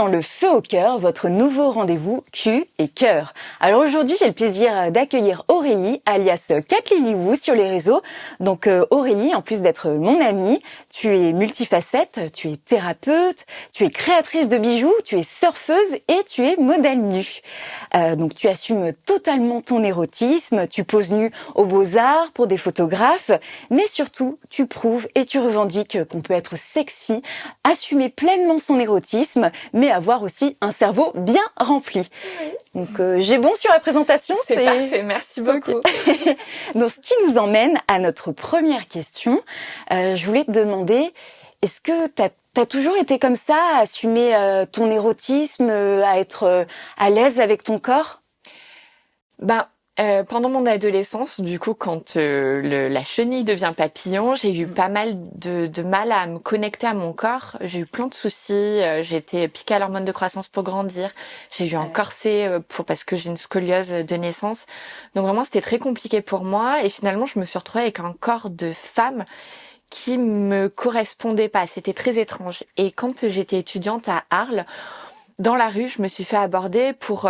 dans le Feu au cœur, votre nouveau rendez-vous cul et cœur. Alors aujourd'hui, j'ai le plaisir d'accueillir Aurélie, alias Cat Lily Wu sur les réseaux. Donc Aurélie, en plus d'être mon amie, tu es multifacette, tu es thérapeute, tu es créatrice de bijoux, tu es surfeuse et tu es modèle nu. Donc tu assumes totalement ton érotisme, tu poses nu aux Beaux-Arts pour des photographes, mais surtout tu prouves et tu revendiques qu'on peut être sexy, assumer pleinement son érotisme, mais avoir aussi un cerveau bien rempli. Oui. Donc j'ai bon sur la présentation. C'est parfait, merci beaucoup. Okay. Donc ce qui nous emmène à notre première question. Je voulais te demander, est-ce que t'as toujours été comme ça, à assumer ton érotisme, à être à l'aise avec ton corps? Pendant mon adolescence, du coup, quand la chenille devient papillon, j'ai eu pas mal de mal à me connecter à mon corps. J'ai eu plein de soucis. J'ai été piquée à l'hormone de croissance pour grandir. J'ai eu un corset parce que j'ai une scoliose de naissance. Donc vraiment, c'était très compliqué pour moi. Et finalement, je me suis retrouvée avec un corps de femme qui me correspondait pas. C'était très étrange. Et quand j'étais étudiante à Arles, dans la rue, je me suis fait aborder pour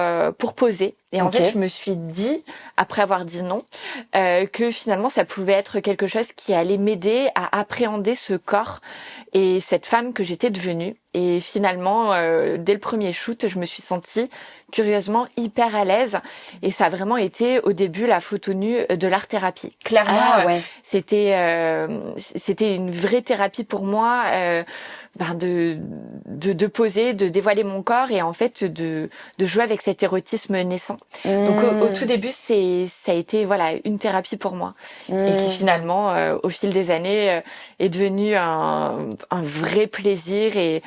poser. Et en fait, je me suis dit, après avoir dit non, que finalement, ça pouvait être quelque chose qui allait m'aider à appréhender ce corps et cette femme que j'étais devenue. Et finalement, dès le premier shoot, je me suis sentie curieusement hyper à l'aise. Et ça a vraiment été au début la photo nue de l'art-thérapie. Clairement, c'était une vraie thérapie pour moi. De poser, de dévoiler mon corps et en fait de jouer avec cet érotisme naissant. Donc au tout début, ça a été une thérapie pour moi et qui finalement au fil des années est devenu un vrai plaisir et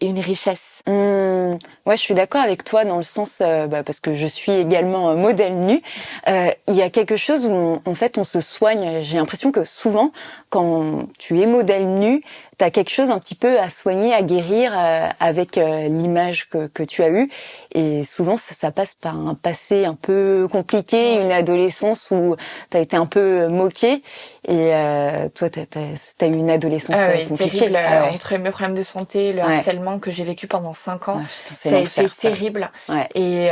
une richesse. Ouais, je suis d'accord avec toi dans le sens parce que je suis également modèle nu. Il y a quelque chose où en fait on se soigne. J'ai l'impression que souvent quand tu es modèle nu, t'as quelque chose un petit peu à soigner, à guérir avec l'image que tu as eue. Et souvent ça passe par un passé un peu compliqué, une adolescence où t'as été un peu moquée. Et toi, t'as eu une adolescence compliquée. Terrible. Entre mes problèmes de santé, le harcèlement que j'ai vécu pendant 5 ans, ça a été terrible. Et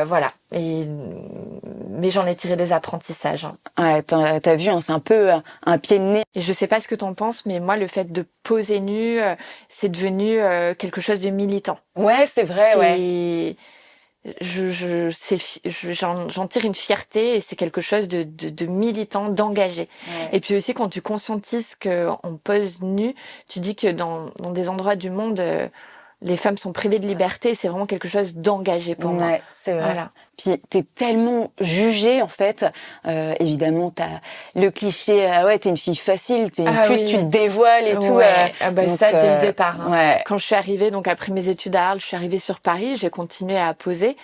voilà. Mais j'en ai tiré des apprentissages. Ouais, t'as vu, c'est un peu un pied de nez. Et je sais pas ce que t'en penses, mais moi, le fait de poser nu, c'est devenu quelque chose de militant. Ouais, c'est vrai, j'en tire une fierté et c'est quelque chose de militant, d'engagé. Et puis aussi quand tu conscientises qu'on pose nu, tu dis que dans des endroits du monde les femmes sont privées de liberté, c'est vraiment quelque chose d'engagé pour moi. C'est vrai. Voilà. Puis t'es tellement jugée en fait. Évidemment, t'as le cliché. T'es une fille facile. T'es une pute, tu te dévoiles et tout. Donc, ça dès le départ. Quand je suis arrivée, donc après mes études à Arles, je suis arrivée sur Paris. J'ai continué à poser.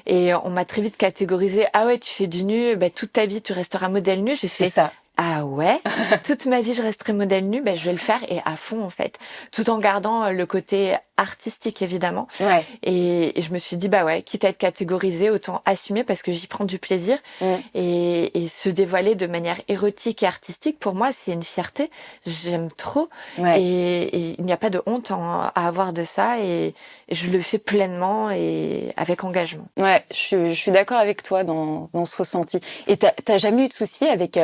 Et on m'a très vite catégorisée. Ah ouais, tu fais du nu. Toute ta vie, tu resteras modèle nu. J'ai fait ça. Ah ouais, toute ma vie je resterai modèle nu, je vais le faire et à fond en fait, tout en gardant le côté artistique évidemment. Et je me suis dit quitte à être catégorisée, autant assumer parce que j'y prends du plaisir et se dévoiler de manière érotique et artistique pour moi c'est une fierté, j'aime trop et il n'y a pas de honte à avoir de ça et je le fais pleinement et avec engagement. Ouais, je suis d'accord avec toi dans ce ressenti. Et t'as jamais eu de soucis avec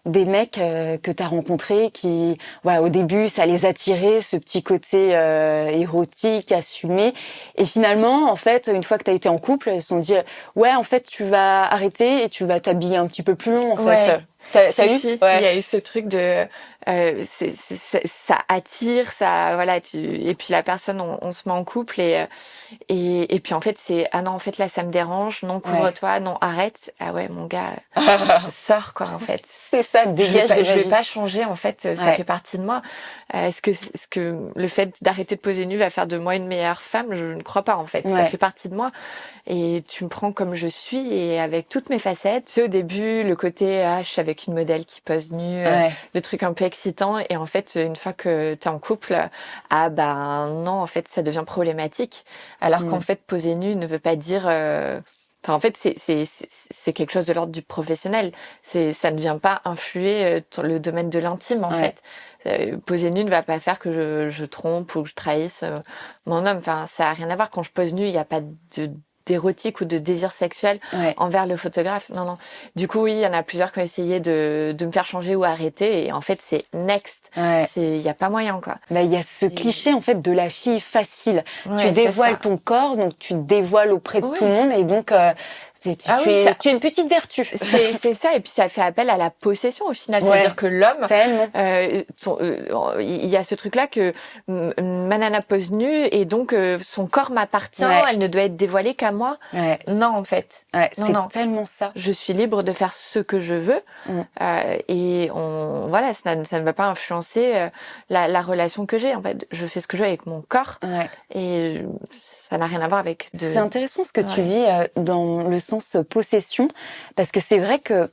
des mecs que t'as rencontrés qui, au début, ça les attirait, ce petit côté érotique, assumé. Et finalement, en fait, une fois que t'as été en couple, ils se sont dit, en fait, tu vas arrêter et tu vas t'habiller un petit peu plus long, en fait. T'as eu? Il y a eu ce truc de ça attire, ça et puis la personne on se met en couple et puis en fait c'est non en fait là ça me dérange, non couvre-toi, non arrête. Ah ouais mon gars sors quoi en fait. C'est ça, dégage. Je vais pas changer en fait, ça fait partie de moi. Est-ce que le fait d'arrêter de poser nu va faire de moi une meilleure femme? Je ne crois pas en fait. Ça fait partie de moi et tu me prends comme je suis et avec toutes mes facettes. C'est au début le côté je suis avec une modèle qui pose nue, le truc un peu excitant et en fait une fois que t'es en couple, non en fait ça devient problématique. Alors qu'en fait poser nu ne veut pas dire Enfin, en fait, c'est quelque chose de l'ordre du professionnel. Ça ne vient pas influer le domaine de l'intime, en fait. Poser nu ne va pas faire que je trompe ou que je trahisse mon homme. Enfin, ça a rien à voir. Quand je pose nu, il n'y a pas d'érotique ou de désir sexuel envers le photographe. Non, non. Du coup, oui, il y en a plusieurs qui ont essayé de me faire changer ou arrêter. Et en fait, c'est next. Il y a pas moyen, quoi. Bah, il y a ce cliché, en fait, de la fille facile. Tu dévoiles ton corps, donc tu te dévoiles auprès de tout le monde. Et donc, tu es une petite vertu. C'est ça. Et puis, ça fait appel à la possession, au final. C'est-à-dire que l'homme, il y a ce truc-là que ma nana pose nue et donc son corps m'appartient. Elle ne doit être dévoilée qu'à moi. Non, en fait. C'est tellement ça. Je suis libre de faire ce que je veux. Et voilà, ça ne va pas influencer la relation que j'ai. En fait, je fais ce que je veux avec mon corps. Et ça n'a rien à voir avec C'est intéressant ce que tu dis dans le sens possession, parce que c'est vrai que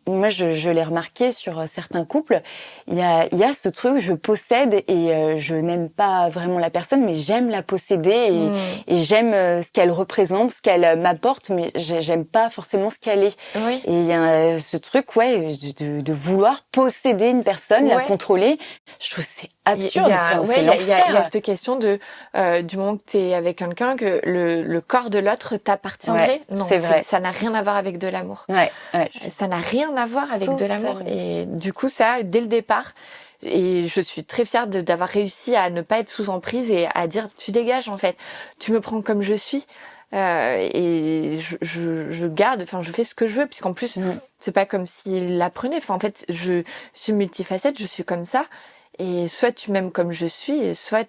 moi, je l'ai remarqué sur certains couples, il y a ce truc, je possède et je n'aime pas vraiment la personne, mais j'aime la posséder et j'aime ce qu'elle représente, ce qu'elle m'apporte, mais j'aime pas forcément ce qu'elle est. Et il y a ce truc, de vouloir posséder une personne, la contrôler. Je trouve que c'est absurde. Il y a cette question de du moment que t'es avec quelqu'un, que le corps de l'autre t'appartiendrait. Non, c'est vrai. Ça n'a rien à voir avec de l'amour. Ça n'a rien à voir avec de l'amour. Et du coup, ça, dès le départ, et je suis très fière d'avoir réussi à ne pas être sous emprise et à dire, tu dégages, en fait. Tu me prends comme je suis. Et je garde, enfin, je fais ce que je veux, puisqu'en plus, c'est pas comme s'il l'apprenait. Enfin, en fait, je suis multifacette, je suis comme ça. Et soit tu m'aimes comme je suis, et soit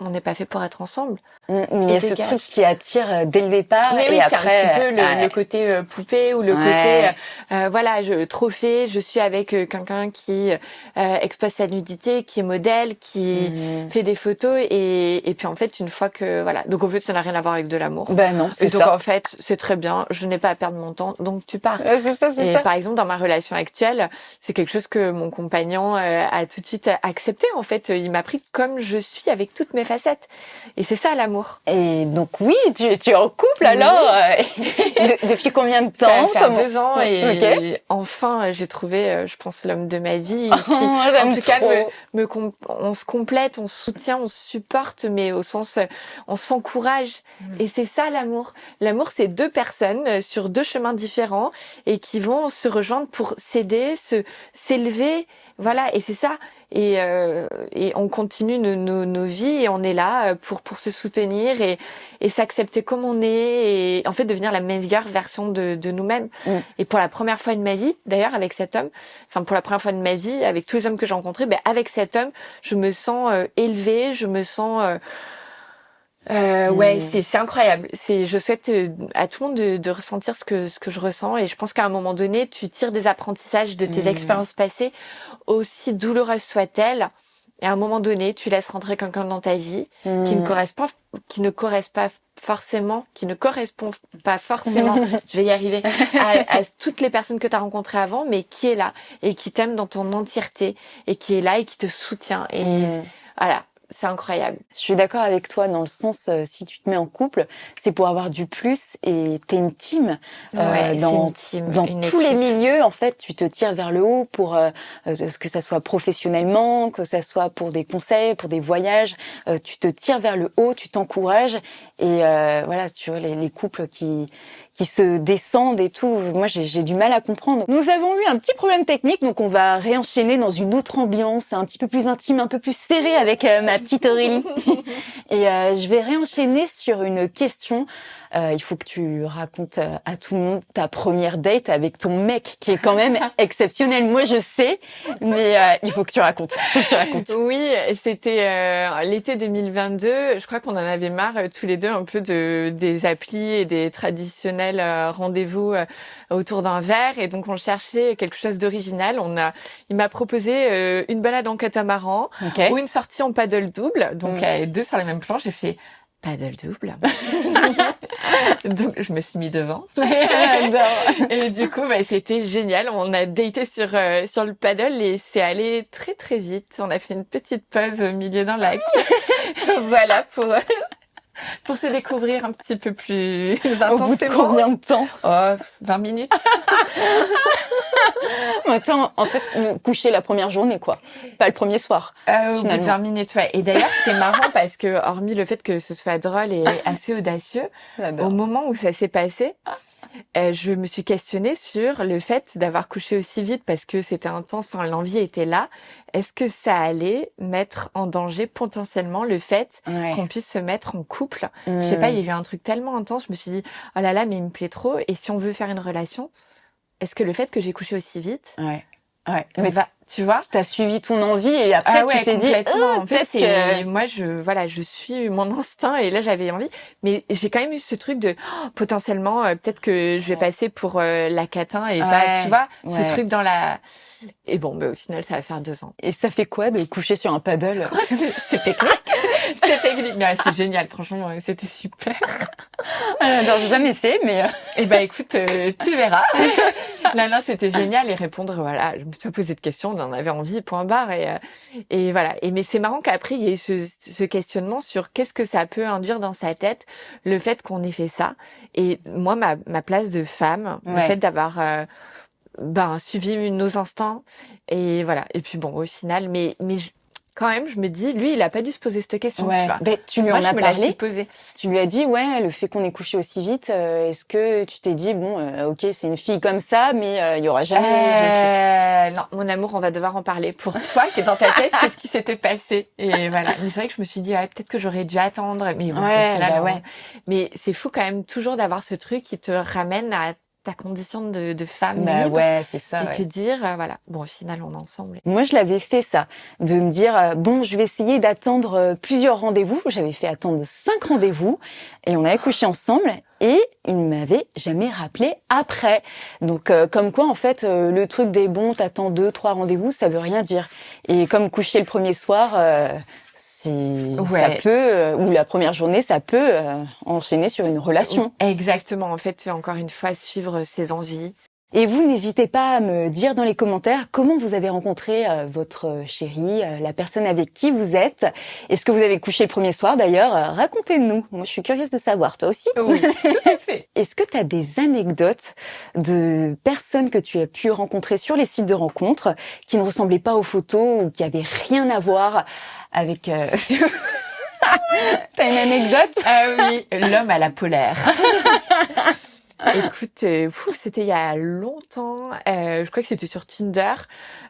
on n'est pas fait pour être ensemble. Mais il y a ce truc qui attire dès le départ. Mais et c'est après, un petit peu le côté poupée ou le côté trophée. Je suis avec quelqu'un qui expose sa nudité, qui est modèle, qui fait des photos et puis en fait une fois que voilà. Donc en fait ça n'a rien à voir avec de l'amour. Ben non, c'est ça. Donc en fait c'est très bien. Je n'ai pas à perdre mon temps, donc tu pars. C'est ça. Par exemple dans ma relation actuelle, c'est quelque chose que mon compagnon a tout de suite accepté. En fait, il m'a pris comme je suis avec toutes mes facettes. Et c'est ça l'amour. Et donc oui, tu es en couple alors depuis combien de temps? Ça va faire 2 ans et enfin j'ai trouvé, je pense, l'homme de ma vie. Qui, en tout cas, on se complète, on se soutient, on se supporte, mais au sens, on s'encourage. Et c'est ça l'amour. L'amour, c'est 2 personnes sur 2 chemins différents et qui vont se rejoindre pour s'aider, s'élever. Voilà, et c'est ça. Et on continue nos vies et on est là pour se soutenir et s'accepter comme on est et en fait devenir la meilleure version de nous-mêmes. Et pour la première fois de ma vie, d'ailleurs, avec cet homme, enfin pour la première fois de ma vie, avec tous les hommes que j'ai rencontrés, avec cet homme, je me sens élevée, je me sens c'est incroyable. Je souhaite à tout le monde de ressentir ce que je ressens et je pense qu'à un moment donné, tu tires des apprentissages de tes expériences passées, aussi douloureuses soient-elles. Et à un moment donné, tu laisses rentrer quelqu'un dans ta vie qui ne correspond pas forcément, je vais y arriver, à toutes les personnes que tu as rencontrées avant, mais qui est là et qui t'aime dans ton entièreté et qui est là et qui te soutient. Et voilà. C'est incroyable. Je suis d'accord avec toi dans le sens, si tu te mets en couple, c'est pour avoir du plus et t'es une team. Dans tous les milieux, en fait, tu te tires vers le haut pour que ça soit professionnellement, que ça soit pour des conseils, pour des voyages. Tu te tires vers le haut, tu t'encourages et voilà, tu vois les couples qui se descendent et tout. Moi, j'ai du mal à comprendre. Nous avons eu un petit problème technique, donc on va réenchaîner dans une autre ambiance, un petit peu plus intime, un peu plus serrée avec ma petite Aurélie. Et je vais réenchaîner sur une question. Il faut que tu racontes à tout le monde ta première date avec ton mec, qui est quand même exceptionnel. Moi, je sais, mais il faut que tu racontes. Oui, c'était l'été 2022. Je crois qu'on en avait marre tous les deux un peu des applis et des traditionnels rendez-vous autour d'un verre. Et donc, on cherchait quelque chose d'original. Il m'a proposé une balade en catamaran ou une sortie en paddle double. Donc, les 2 sur la même planche. J'ai fait paddle double. Donc je me suis mis devant. Et du coup c'était génial. On a daté sur le paddle et c'est allé très très vite. On a fait une petite pause au milieu d'un lac. Voilà pour Pour se découvrir un petit peu plus Au bout de intensément. combien de temps? Oh, 20 minutes. Attends, en fait, nous coucher la première journée, quoi. Pas le premier soir, Au bout de 20 finalement. minutes, ouais. Et d'ailleurs, c'est marrant parce que, hormis le fait que ce soit drôle et assez audacieux, au J'adore. moment où ça s'est passé, je me suis questionnée sur le fait d'avoir couché aussi vite parce que c'était intense, enfin, l'envie était là. Est-ce que ça allait mettre en danger potentiellement le fait Ouais. qu'on puisse se mettre en couple? Je sais pas, il y a eu un truc tellement intense, je me suis dit, oh là là, mais il me plaît trop. Et si on veut faire une relation, est-ce que le fait que j'ai couché aussi vite Ouais. Ouais. Mais va, tu vois? t'as suivi ton envie et après, Ah ouais, tu t'es dit, complètement. En fait, peut-être que... moi, je suis mon instinct et là, j'avais envie. Mais j'ai quand même eu ce truc de, potentiellement, peut-être que je vais passer pour la catin et pas, tu vois, ce ouais. truc dans la... Et bon, au final, ça va faire 2 ans. Et ça fait quoi de coucher sur un paddle? C'est technique. C'est technique. Mais c'est génial, franchement, c'était super. J'adore, j'ai jamais fait, mais... Eh ben, écoute, tu verras. Non, c'était génial et répondre, voilà, je me suis pas posé de questions, on en avait envie, point barre et voilà. Et mais c'est marrant qu'après il y ait ce questionnement sur qu'est-ce que ça peut induire dans sa tête, le fait qu'on ait fait ça. Et moi, ma place de femme, le fait d'avoir suivi nos instincts et voilà. Et puis bon, au final, mais quand même, je me dis, lui, il a pas dû se poser cette question, tu vois. Ben, tu lui Moi, en je as me la suis parlé. posée. Tu lui as dit, ouais, le fait qu'on ait couché aussi vite, est-ce que tu t'es dit, bon, ok, c'est une fille comme ça, mais il y aura jamais rien de Non, mon amour, on va devoir en parler. Pour toi, qui est dans ta tête, qu'est-ce qui s'était passé? Et voilà. Mais c'est vrai que je me suis dit, ouais, peut-être que j'aurais dû attendre. Mais bon, Ouais, au final, bah ouais. Mais c'est fou quand même toujours d'avoir ce truc qui te ramène à ta condition de femme Bah libre. ouais, c'est ça. Et Ouais. te dire, voilà. Bon, au final, on est ensemble. Moi, je l'avais fait ça, de me dire, bon, je vais essayer d'attendre plusieurs rendez-vous. J'avais fait attendre 5 rendez-vous et on avait couché ensemble et il ne m'avait jamais rappelé après. Donc, comme quoi, en fait, le truc des bons, t'attends 2, 3 rendez-vous, ça veut rien dire. Et comme coucher le premier soir, ça peut, ou la première journée, ça peut enchaîner sur une relation. Exactement. En fait, encore une fois, suivre ses envies. Et vous, n'hésitez pas à me dire dans les commentaires comment vous avez rencontré votre chéri, la personne avec qui vous êtes. Est-ce que vous avez couché le premier soir d'ailleurs? Racontez-nous. Moi, je suis curieuse de savoir. Toi aussi? Oui, tout à fait. Est-ce que tu as des anecdotes de personnes que tu as pu rencontrer sur les sites de rencontres qui ne ressemblaient pas aux photos ou qui avaient rien à voir avec... T'as une anecdote? Ah oui, l'homme à la polaire. Écoute, c'était il y a longtemps. Je crois que c'était sur Tinder.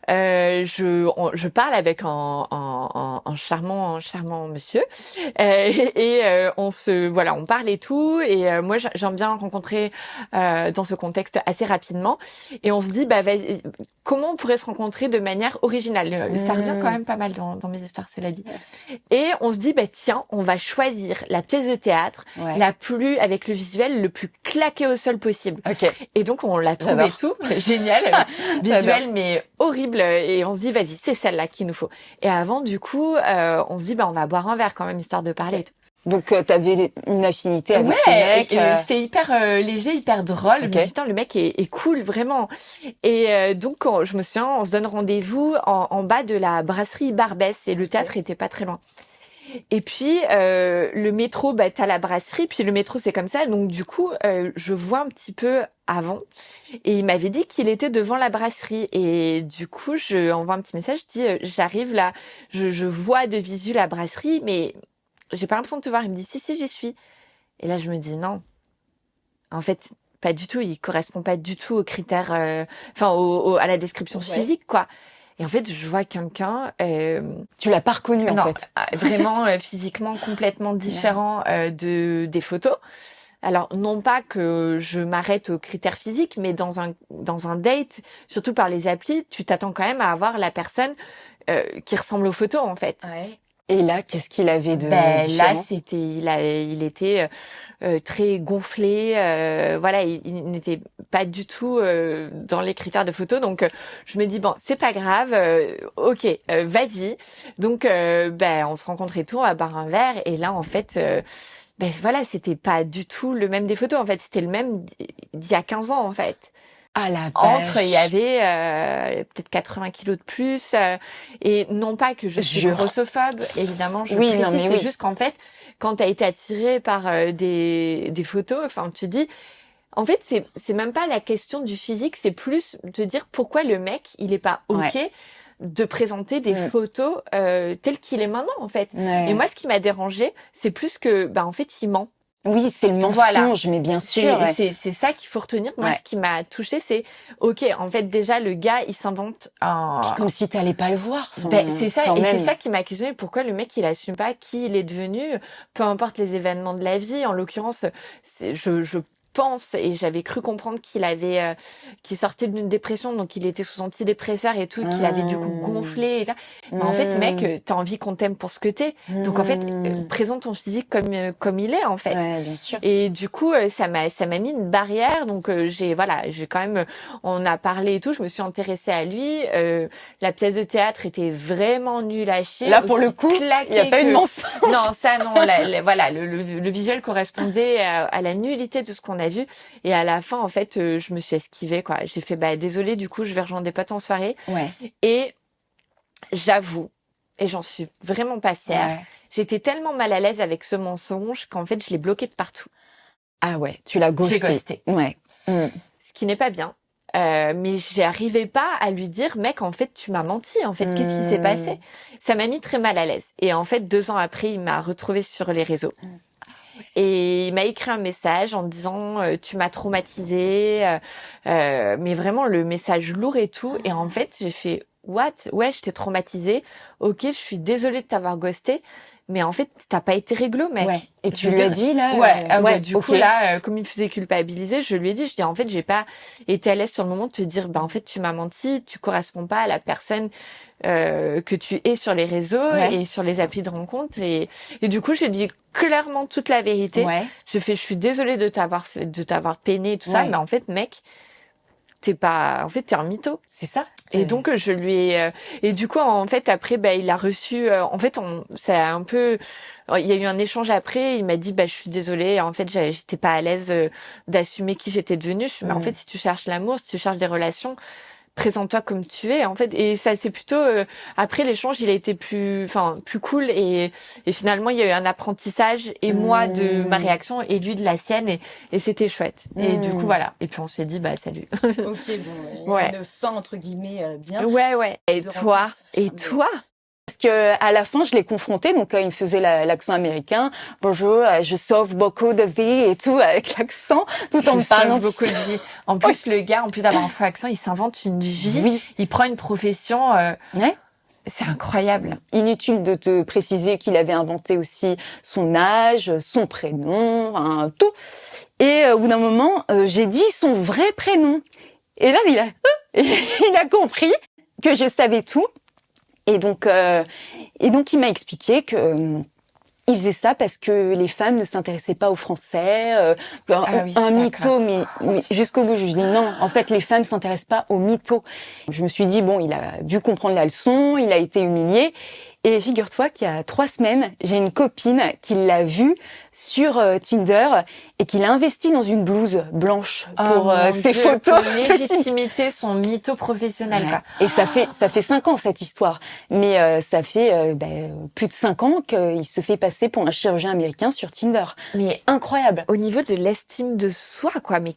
Je parle avec un charmant monsieur on parle et tout. Et moi, j'aime bien rencontrer dans ce contexte assez rapidement. Et on se dit, vas-y, comment on pourrait se rencontrer de manière originale? Ça revient quand même pas mal dans mes histoires, cela dit. Et on se dit, tiens, on va choisir la pièce de théâtre avec le visuel le plus claqué au sol possible. Okay. Et donc, on l'a trouvé et tout. Génial. Visuel, mais horrible. Et on se dit, vas-y, c'est celle-là qu'il nous faut. Et avant, du coup, on se dit, on va boire un verre quand même, histoire de parler et tout. Donc, t'avais une affinité avec ce mec. C'était hyper léger, hyper drôle. Okay. Mais le mec est cool, vraiment. Et donc, je me souviens, on se donne rendez-vous en bas de la brasserie Barbès. Et le théâtre était pas très loin. Et puis le métro, t'as la brasserie, puis le métro c'est comme ça, donc du coup je vois un petit peu avant, et il m'avait dit qu'il était devant la brasserie, et du coup je envoie un petit message, je dis j'arrive là, je vois de visu la brasserie, mais j'ai pas l'impression de te voir. Il me dit si j'y suis, et là je me dis non, en fait pas du tout, il correspond pas du tout aux critères, à la description physique quoi. Et en fait, je vois quelqu'un... Tu l'as pas reconnu, en fait. Vraiment, physiquement, complètement différent des photos. Alors, non pas que je m'arrête aux critères physiques, mais dans un date, surtout par les applis, tu t'attends quand même à avoir la personne qui ressemble aux photos, en fait. Ouais. Et là, qu'est-ce qu'il avait de différent? Là, il était... très gonflé, il n'était pas du tout dans les critères de photo, donc je me dis bon, c'est pas grave, ok, vas-y. Donc on se rencontre et tout, on va boire un verre, et là en fait c'était pas du tout le même des photos, en fait c'était le même d'il y a 15 ans en fait. Ah la Entre, il y vache. avait peut-être 80 kilos de plus. Et non pas que je suis Jure. grossophobe, évidemment, je Oui, précise, non, mais c'est oui. juste qu'en fait, quand tu as été attiré par des photos, enfin, tu dis, en fait, c'est même pas la question du physique, c'est plus de dire pourquoi le mec, il est pas OK Ouais. de présenter des photos telles qu'il est maintenant, en fait. Et Ouais. moi, ce qui m'a dérangé, c'est plus que, bah, en fait, il ment. Oui, c'est le Voilà. mensonge, mais bien sûr. Ouais. C'est ça qu'il faut retenir. Moi, Ouais. ce qui m'a touchée, c'est, OK, en fait, déjà, le gars, il s'invente un... Puis comme si t'allais pas le voir. Enfin, Ben, c'est ça, quand et c'est même. ça qui m'a questionné. Pourquoi le mec, il assume pas qui il est devenu, peu importe les événements de la vie. En l'occurrence, je pense, et j'avais cru comprendre qu'il sortait d'une dépression, donc il était sous antidépresseur et tout, qu'il avait du coup gonflé. Mais en fait, mec, t'as envie qu'on t'aime pour ce que t'es. Donc en fait, présente ton physique comme il est, en fait. Ouais, bien sûr. Et du coup, ça m'a mis une barrière. Donc j'ai quand même, on a parlé et tout. Je me suis intéressée à lui. La pièce de théâtre était vraiment nulle à chier. Là, pour le aussi coup, il n'y a claquée pas eu de que... mensonge. Non, ça non. Voilà, le visuel correspondait à la nullité de ce qu'on a vu. Et à la fin, en fait, je me suis esquivée, quoi. J'ai fait, bah désolée, du coup, je vais rejoindre des potes en soirée. Ouais. Et j'avoue, et j'en suis vraiment pas fière, Ouais. j'étais tellement mal à l'aise avec ce mensonge qu'en fait, je l'ai bloqué de partout. Ah ouais, tu l'as ghosté. J'ai ghosté. Ouais. Ce qui n'est pas bien. Mais j'arrivais pas à lui dire, mec, en fait, tu m'as menti. En fait, qu'est-ce qui s'est passé? Ça m'a mis très mal à l'aise. Et en fait, 2 ans après, il m'a retrouvée sur les réseaux. Et il m'a écrit un message en disant, tu m'as traumatisée. Mais vraiment, le message lourd et tout. Et en fait, j'ai fait, what? Ouais, je t'ai traumatisée. Ok, je suis désolée de t'avoir ghosté. Mais en fait, t'as pas été réglo, mec. Ouais. Et tu Je veux lui as dire, dit, là? ouais, du ok. coup, là, comme il me faisait culpabiliser, je lui ai dit, je dis, en fait, j'ai pas été à l'aise sur le moment de te dire, bah, en fait, tu m'as menti, tu corresponds pas à la personne, que tu es sur les réseaux et sur les applis de rencontre. Et du coup, j'ai dit clairement toute la vérité. Ouais. Je suis désolée de t'avoir peiné et tout ça, mais en fait, mec, t'es un mytho. C'est ça. Et donc je lui ai et du coup en fait après bah il a reçu en fait ça a un peu il y a eu un échange après, il m'a dit bah je suis désolée, en fait j'étais pas à l'aise d'assumer qui j'étais devenue. Mais en fait si tu cherches l'amour, si tu cherches des relations, présente-toi comme tu es en fait. Et ça c'est plutôt après l'échange il a été plus cool et finalement il y a eu un apprentissage et moi de ma réaction et lui de la sienne et c'était chouette. Et du coup voilà, et puis on s'est dit bah salut. Ok, bon, Ouais. une fin entre guillemets bien. Ouais. Et De toi? rencontre. Et toi? Parce que à la fin, je l'ai confronté, donc il me faisait l'accent américain. Bonjour, je sauve beaucoup de vies et tout avec l'accent, tout en me parlant beaucoup de vie. En plus, le gars, en plus d'avoir un faux accent, il s'invente une vie. Oui. Il prend une profession. Ouais. C'est incroyable. Inutile de te préciser qu'il avait inventé aussi son âge, son prénom, enfin, tout. Et au bout d'un moment, j'ai dit son vrai prénom. Et là, il a compris que je savais tout. Et donc il m'a expliqué que il faisait ça parce que les femmes ne s'intéressaient pas aux Français, un mytho, mais jusqu'au bout, je lui dis non, en fait, les femmes s'intéressent pas aux mythos. Je me suis dit, bon, il a dû comprendre la leçon, il a été humilié. Et figure-toi qu'il y a 3 semaines, j'ai une copine qui l'a vu sur Tinder et qui l'a investi dans une blouse blanche pour ses photos. Pour légitimité son mytho professionnel, quoi. Et ça fait 5 ans cette histoire, mais ça fait plus de 5 ans qu'il se fait passer pour un chirurgien américain sur Tinder. Mais incroyable. Au niveau de l'estime de soi, quoi. Mais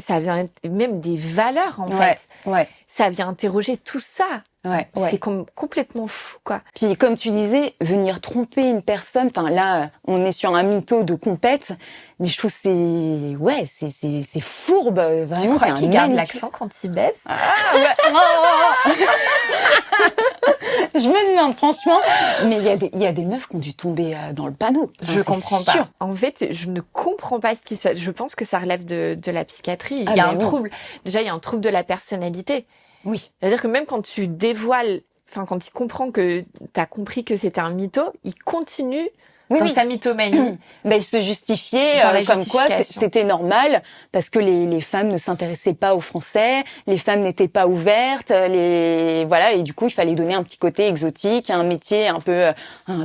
ça vient même des valeurs, en fait. Ouais. Ça vient interroger tout ça. Ouais. C'est complètement fou, quoi. Puis comme tu disais, venir tromper une personne, enfin là, on est sur un mytho de compète, mais je trouve c'est fourbe, vraiment. Tu crois qu'il garde l'accent quand il baisse? Ah ouais. Je me demande franchement, mais il y a des meufs qui ont dû tomber dans le panneau. Je comprends pas. En fait, je ne comprends pas ce qui se passe. Je pense que ça relève de la psychiatrie. Il y a un trouble. Déjà, il y a un trouble de la personnalité. Oui. C'est-à-dire que même quand tu dévoiles, quand il comprend que t'as compris que c'était un mytho, il continue dans sa mythomanie. Il se justifiait comme quoi c'était normal parce que les femmes ne s'intéressaient pas aux Français, les femmes n'étaient pas ouvertes, et du coup il fallait donner un petit côté exotique, un métier un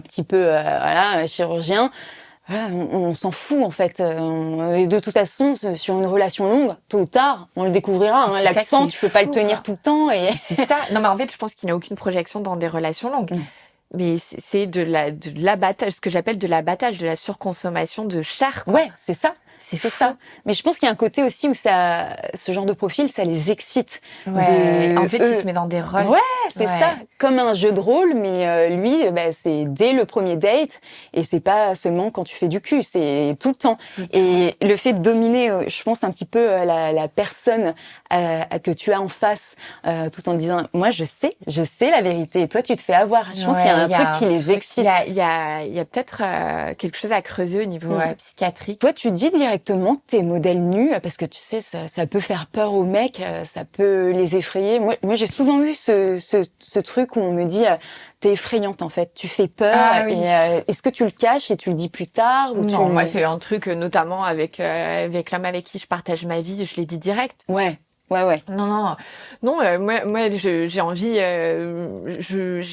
petit peu chirurgien. on s'en fout en fait. Et de toute façon, sur une relation longue, tôt ou tard, on le découvrira. Hein. L'accent, tu peux pas le tenir tout le temps. Et c'est ça. Non, mais en fait, je pense qu'il n'y a aucune projection dans des relations longues. Mais c'est de l'abattage, ce que j'appelle de l'abattage, de la surconsommation de chair, quoi. Ouais, c'est ça. C'est ça. Mais je pense qu'il y a un côté aussi où ce genre de profil, ça les excite. Ouais. En fait, il se met dans des rôles. Ouais, c'est ça. Comme un jeu de rôle, mais lui, c'est dès le premier date, et c'est pas seulement quand tu fais du cul, c'est tout le temps. Et le fait de dominer, je pense un petit peu la personne que tu as en face, tout en disant, moi je sais la vérité. Et toi, tu te fais avoir. Je pense qu'il y a un truc qui les excite. Il y a peut-être quelque chose à creuser au niveau psychiatrique. Toi, tu dis directement que t'es modèle nu, parce que tu sais, ça peut faire peur aux mecs, ça peut les effrayer. Moi j'ai souvent eu ce truc où on me dit, t'es effrayante en fait, tu fais peur. Ah, oui. Et est-ce que tu le caches et tu le dis plus tard ou Non, moi c'est un truc, notamment avec l'homme avec qui je partage ma vie, je l'ai dit direct. Ouais. Non, moi j'ai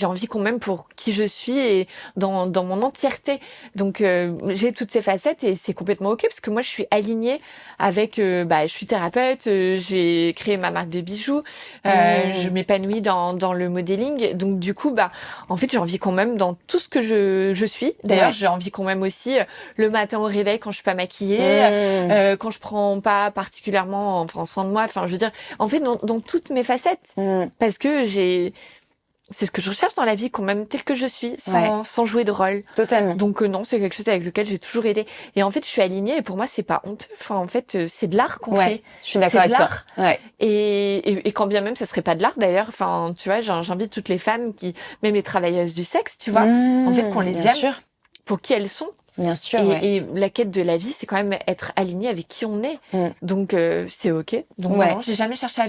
envie qu'on m'aime pour qui je suis et dans mon entièreté. Donc j'ai toutes ces facettes et c'est complètement ok parce que moi je suis alignée avec je suis thérapeute, j'ai créé ma marque de bijoux, je m'épanouis dans le modeling. Donc du coup en fait j'ai envie qu'on m'aime dans tout ce que je suis. D'ailleurs, j'ai envie qu'on m'aime aussi le matin au réveil quand je suis pas maquillée, quand je prends pas particulièrement soin de moi, enfin je veux dire en fait dans toutes mes facettes parce que c'est ce que je recherche dans la vie, qu'on m'aime telle que je suis, sans jouer de rôle. Totalement. Donc non, c'est quelque chose avec lequel j'ai toujours aidé. Et en fait, je suis alignée et pour moi, c'est pas honteux. Enfin, en fait, c'est de l'art qu'on fait. Je suis d'accord avec toi. Ouais. Et quand bien même, ça serait pas de l'art d'ailleurs. Enfin, tu vois, j'invite toutes les femmes même les travailleuses du sexe, tu vois, en fait, qu'on les aime pour qui elles sont. Bien sûr. Et la quête de la vie, c'est quand même être aligné avec qui on est. Donc c'est ok. Donc non, j'ai jamais cherché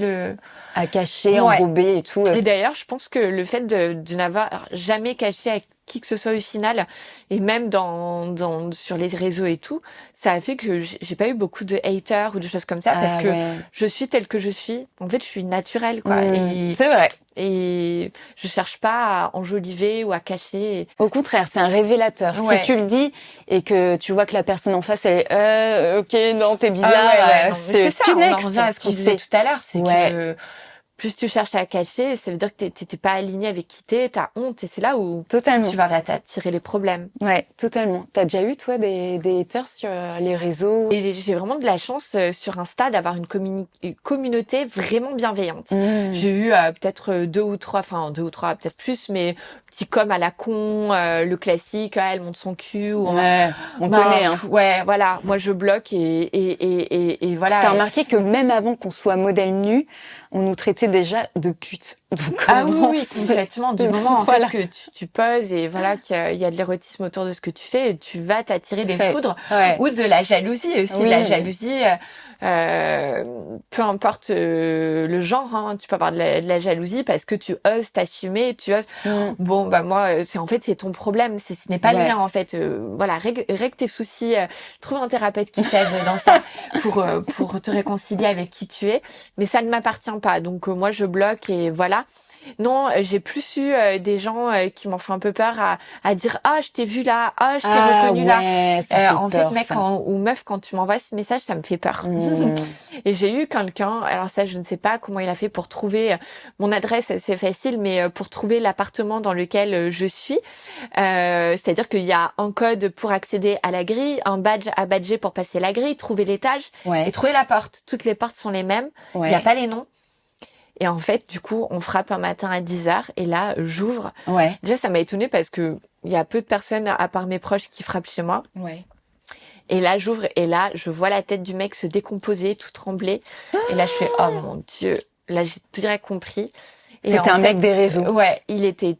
à cacher, enrober et tout. Et d'ailleurs, je pense que le fait de n'avoir jamais caché à qui que ce soit au final, et même sur les réseaux et tout, ça a fait que j'ai pas eu beaucoup de haters ou de choses comme ça parce que je suis telle que je suis. En fait, je suis naturelle, quoi. C'est vrai. Et je cherche pas à enjoliver ou à cacher. Au contraire, c'est un révélateur. Si tu le dis et que tu vois que la personne en face, elle est ok, non, t'es bizarre. C'est ça. On en revient à ce qu'on disait tout à l'heure, c'est que plus tu cherches à cacher, ça veut dire que t'es pas aligné avec qui t'as honte et c'est là où tu vas t'attirer les problèmes. Ouais, totalement. T'as déjà eu toi des haters sur les réseaux? Et j'ai vraiment de la chance sur Insta d'avoir une communauté vraiment bienveillante. J'ai eu peut-être deux ou trois, peut-être plus, mais petit com à la con, le classique, elle monte son cul. On connaît. Hein. Ouais, voilà. Moi, je bloque et voilà. T'as remarqué que même avant qu'on soit modèle nu, on nous traitait déjà de pute. Donc, oui, complètement. Du moment en fait que tu poses et voilà qu'il y a de l'érotisme autour de ce que tu fais, tu vas t'attirer des foudres ou de la jalousie aussi. La jalousie, peu importe le genre, hein, tu peux avoir de la jalousie parce que tu oses t'assumer, tu oses. Bon, moi, c'est ton problème. Ce n'est pas le mien en fait. Voilà, règle tes soucis. Trouve un thérapeute qui t'aide dans ça pour te réconcilier avec qui tu es. Mais ça ne m'appartient pas. Donc moi, je bloque et voilà. Non, j'ai plus eu des gens qui m'ont fait un peu peur à dire je t'ai vu là, je t'ai reconnu là. En fait, mec ou meuf, quand tu m'envoies ce message, ça me fait peur. Et j'ai eu quelqu'un, alors ça je ne sais pas comment il a fait pour trouver mon adresse, c'est facile, mais pour trouver l'appartement dans lequel je suis, c'est-à-dire qu'il y a un code pour accéder à la grille, un badge à badger pour passer la grille, trouver l'étage et trouver la porte. Toutes les portes sont les mêmes, il n'y a pas les noms. Et en fait, du coup, on frappe un matin à 10h et là, j'ouvre. Déjà, ça m'a étonnée parce que il y a peu de personnes, à part mes proches, qui frappent chez moi. Et là, j'ouvre et là, je vois la tête du mec se décomposer, tout trembler. Et là, je fais, oh mon Dieu. Là, j'ai tout direct compris. C'était un mec des réseaux. Ouais, il était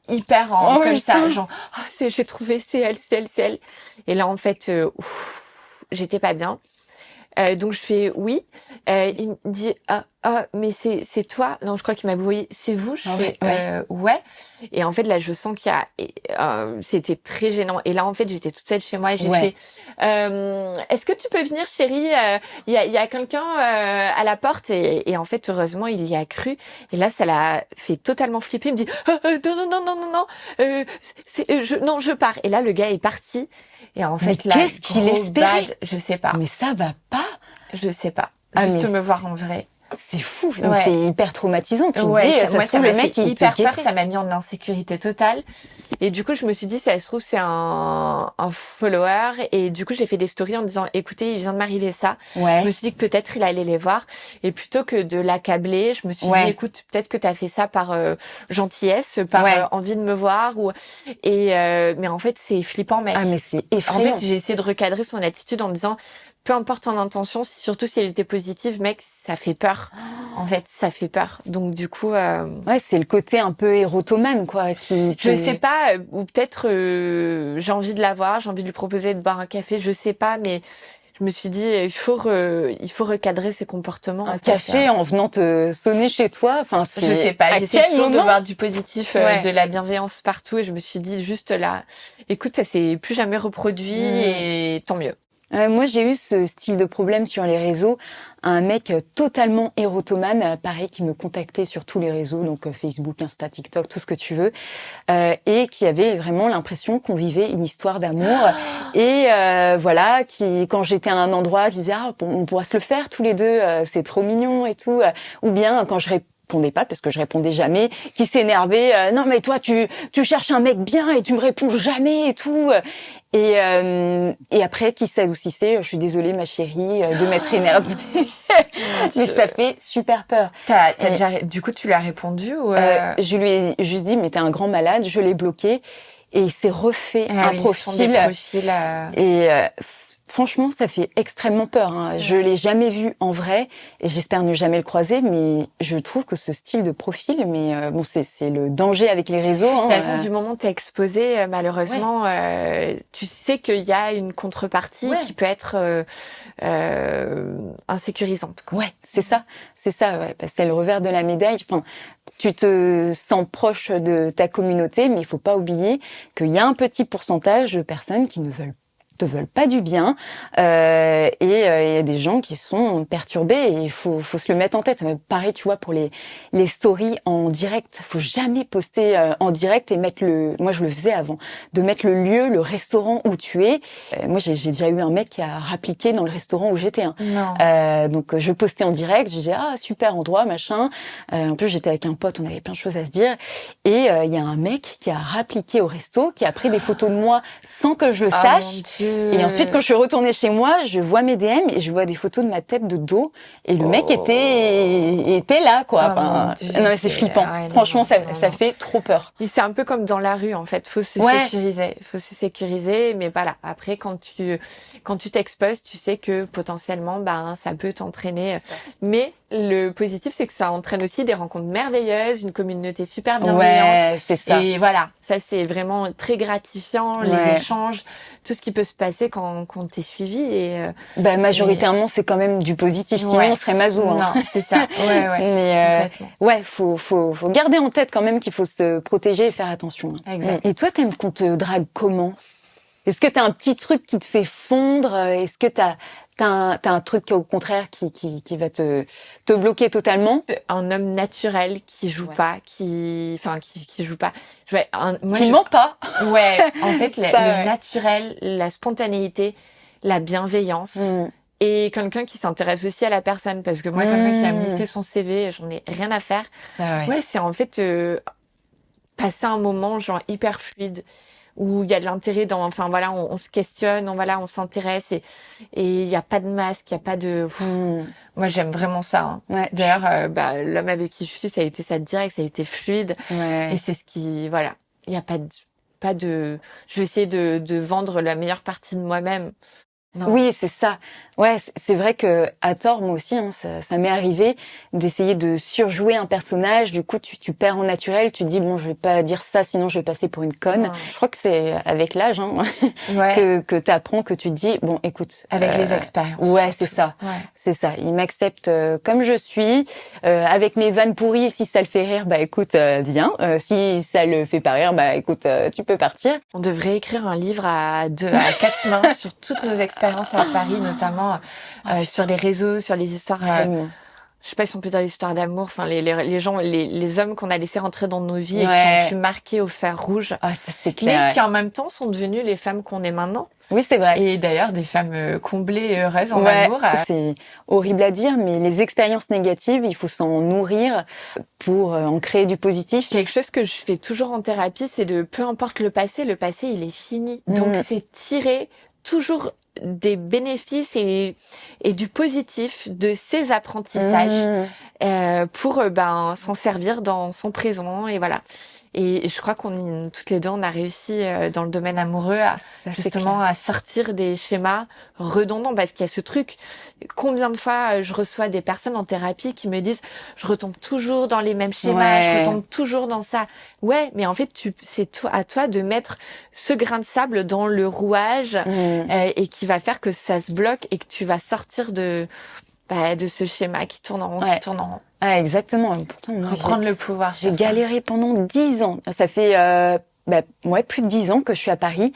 hyper comme ça, genre, j'ai trouvé, c'est elle. Et là, en fait, j'étais pas bien. Donc je fais oui. Il me dit mais c'est toi. Non, je crois qu'il m'a dit, c'est vous. Je Ah fais, ouais. ouais. Et en fait, là, je sens qu'il y a, c'était très gênant. Et là, en fait, j'étais toute seule chez moi et j'ai Ouais. fait, est-ce que tu peux venir, chérie? Il y a quelqu'un à la porte et en fait, heureusement, il y a cru. Et là, ça l'a fait totalement flipper. Il me dit, non, non, non, non, non, non, non, je pars. Et là, le gars est parti. Et en Mais fait, là, qu'est-ce qu'il gros espérait? bad, je sais pas. Mais ça va pas. Je sais pas. Ah, Juste mais me voir en vrai. c'est fou. Mais Ouais. c'est hyper traumatisant. Tu te Ouais, dis, ça moi, se trouve, le m'a mec, fait il te hyper peur, guettait. ça m'a mis en insécurité totale. Et du coup, je me suis dit, ça se trouve, c'est un follower. Et du coup, j'ai fait des stories en disant, écoutez, il vient de m'arriver ça. Ouais. Je me suis dit que peut-être il allait les voir. Et plutôt que de l'accabler, je me suis Ouais. dit, écoute, peut-être que t'as fait ça par gentillesse, par Ouais. envie de me voir. Mais en fait, c'est flippant, mec. Ah, mais c'est En effrayant. fait, j'ai essayé de recadrer son attitude en me disant, peu importe ton intention, surtout si elle était positive, mec, ça fait peur. En fait, ça fait peur. Donc du coup, Ouais, c'est le côté un peu érotomane, quoi, qui je sais pas, ou peut-être j'ai envie de la voir, j'ai envie de lui proposer de boire un café, je sais pas, mais je me suis dit il faut recadrer ses comportements. un en fait. café en venant te sonner chez toi. Enfin, c'est Je sais pas, à j'essaie quel toujours de moment voir du positif, Ouais. de la bienveillance partout, et je me suis dit juste là, écoute, ça s'est plus jamais reproduit et tant mieux. Moi, j'ai eu ce style de problème sur les réseaux. Un mec totalement érotomane, pareil, qui me contactait sur tous les réseaux, donc Facebook, Insta, TikTok, tout ce que tu veux, et qui avait vraiment l'impression qu'on vivait une histoire d'amour. Et voilà, qui, quand j'étais à un endroit, qui disait on pourra se le faire tous les deux, c'est trop mignon et tout. Ou bien quand je répondais pas parce que je répondais jamais, qui s'énervait, non mais toi tu cherches un mec bien et tu me réponds jamais et tout. Et après qui s'adoucissait, je suis désolée ma chérie de m'être énervée. Mais ça fait super peur. T'as déjà, du coup, tu lui as répondu ou Je lui ai juste dit mais t'es un grand malade, je l'ai bloqué et il s'est refait Ah un oui, ils font des profil. profils. Et franchement, ça fait extrêmement peur. Hein. Je l'ai jamais vu en vrai et j'espère ne jamais le croiser. Mais je trouve que ce style de profil, mais bon, c'est le danger avec les réseaux. Hein. De toute façon, du moment où t'es exposé, malheureusement, tu sais qu'il y a une contrepartie qui peut être insécurisante. Quoi. Ouais, c'est ça, ouais, parce que c'est le revers de la médaille. Enfin, tu te sens proche de ta communauté, mais il faut pas oublier qu'il y a un petit pourcentage de personnes qui ne te veulent pas du bien, et il y a des gens qui sont perturbés et il faut se le mettre en tête. Pareil, tu vois, pour les stories en direct, faut jamais poster en direct et mettre moi je le faisais avant, de mettre le lieu, le restaurant où tu es. Moi j'ai déjà eu un mec qui a rappliqué dans le restaurant où j'étais. Hein. Non. Donc je postais en direct, je disais super endroit machin. En plus j'étais avec un pote, on avait plein de choses à se dire. Et il y a un mec qui a rappliqué au resto, qui a pris des photos de moi sans que je le sache. Et ensuite, quand je suis retournée chez moi, je vois mes DM et je vois des photos de ma tête de dos. Et le mec était là, quoi. Enfin, Dieu, non, mais c'est flippant. Franchement, ça fait trop peur. Et c'est un peu comme dans la rue, en fait. Faut se sécuriser. Faut se sécuriser. Mais voilà. Après, quand tu t'exposes, tu sais que potentiellement, ça peut t'entraîner. Mais le positif, c'est que ça entraîne aussi des rencontres merveilleuses, une communauté super bienveillante. Ouais, c'est ça. Et voilà. Ça, c'est vraiment très gratifiant, les échanges, tout ce qui peut se passer quand t'es suivi. Et, majoritairement, c'est quand même du positif. Sinon, on serait maso. Hein. Non, c'est ça. Mais faut garder en tête quand même qu'il faut se protéger et faire attention. Exact. Et toi, t'aimes qu'on te drague comment? Est-ce que t'as un petit truc qui te fait fondre? Est-ce que t'as un truc au contraire qui va te bloquer totalement? Un homme naturel qui joue pas, qui joue pas. Ment pas. Ouais, en fait, le naturel, la spontanéité, la bienveillance. Et quelqu'un qui s'intéresse aussi à la personne, parce que moi, quelqu'un qui va me lister son CV, j'en ai rien à faire. Ouais, c'est en fait passer un moment genre hyper fluide, où il y a de l'intérêt dans, enfin voilà, on se questionne, on s'intéresse et il y a pas de masque, il y a pas de. Moi, j'aime vraiment ça. Hein. Ouais. D'ailleurs, l'homme avec qui je suis, ça a été ça direct, ça a été fluide. Ouais. Et c'est ce qui, voilà, il y a pas de. Je vais essayer de vendre la meilleure partie de moi-même. Non. Oui, c'est ça. Ouais, c'est vrai que à tort, moi aussi, hein, ça m'est arrivé d'essayer de surjouer un personnage. Du coup, tu perds en naturel. Tu te dis bon, je vais pas dire ça, sinon je vais passer pour une conne. Non. Je crois que c'est avec l'âge hein, Ouais. que t'apprends, que tu te dis bon, écoute. Avec les expériences. Ouais, c'est ça. Ouais. C'est ça. Il m'accepte comme je suis, avec mes vannes pourries. Si ça le fait rire, bah écoute, viens. Si ça le fait pas rire, bah écoute, tu peux partir. On devrait écrire un livre à 4 mains sur toutes nos expériences à Paris, notamment sur les réseaux, sur les histoires. Je sais pas si on peut dire les histoires d'amour. Enfin, les gens, les hommes qu'on a laissés rentrer dans nos vies et qui ont pu marquer au fer rouge. Ah, ça c'est clair. Mais qui en même temps sont devenues les femmes qu'on est maintenant. Oui, c'est vrai. Et d'ailleurs, des femmes comblées et heureuses en amour. C'est horrible à dire, mais les expériences négatives, il faut s'en nourrir pour en créer du positif. Quelque chose que je fais toujours en thérapie, c'est de peu importe le passé, il est fini. Donc, c'est tirer toujours des bénéfices et du positif de ces apprentissages pour s'en servir dans son présent et voilà. Et je crois qu'on toutes les deux on a réussi dans le domaine amoureux à justement à sortir des schémas redondants parce qu'il y a ce truc. Combien de fois je reçois des personnes en thérapie qui me disent je retombe toujours dans les mêmes schémas, je retombe toujours dans ça. Ouais, mais en fait c'est à toi de mettre ce grain de sable dans le rouage et qui va faire que ça se bloque et que tu vas sortir de ce schéma qui tourne en rond, qui tourne en rond. Ah, exactement. Pourtant, moi, reprendre le pouvoir. J'ai galéré pendant 10 ans. Ça fait plus de 10 ans que je suis à Paris.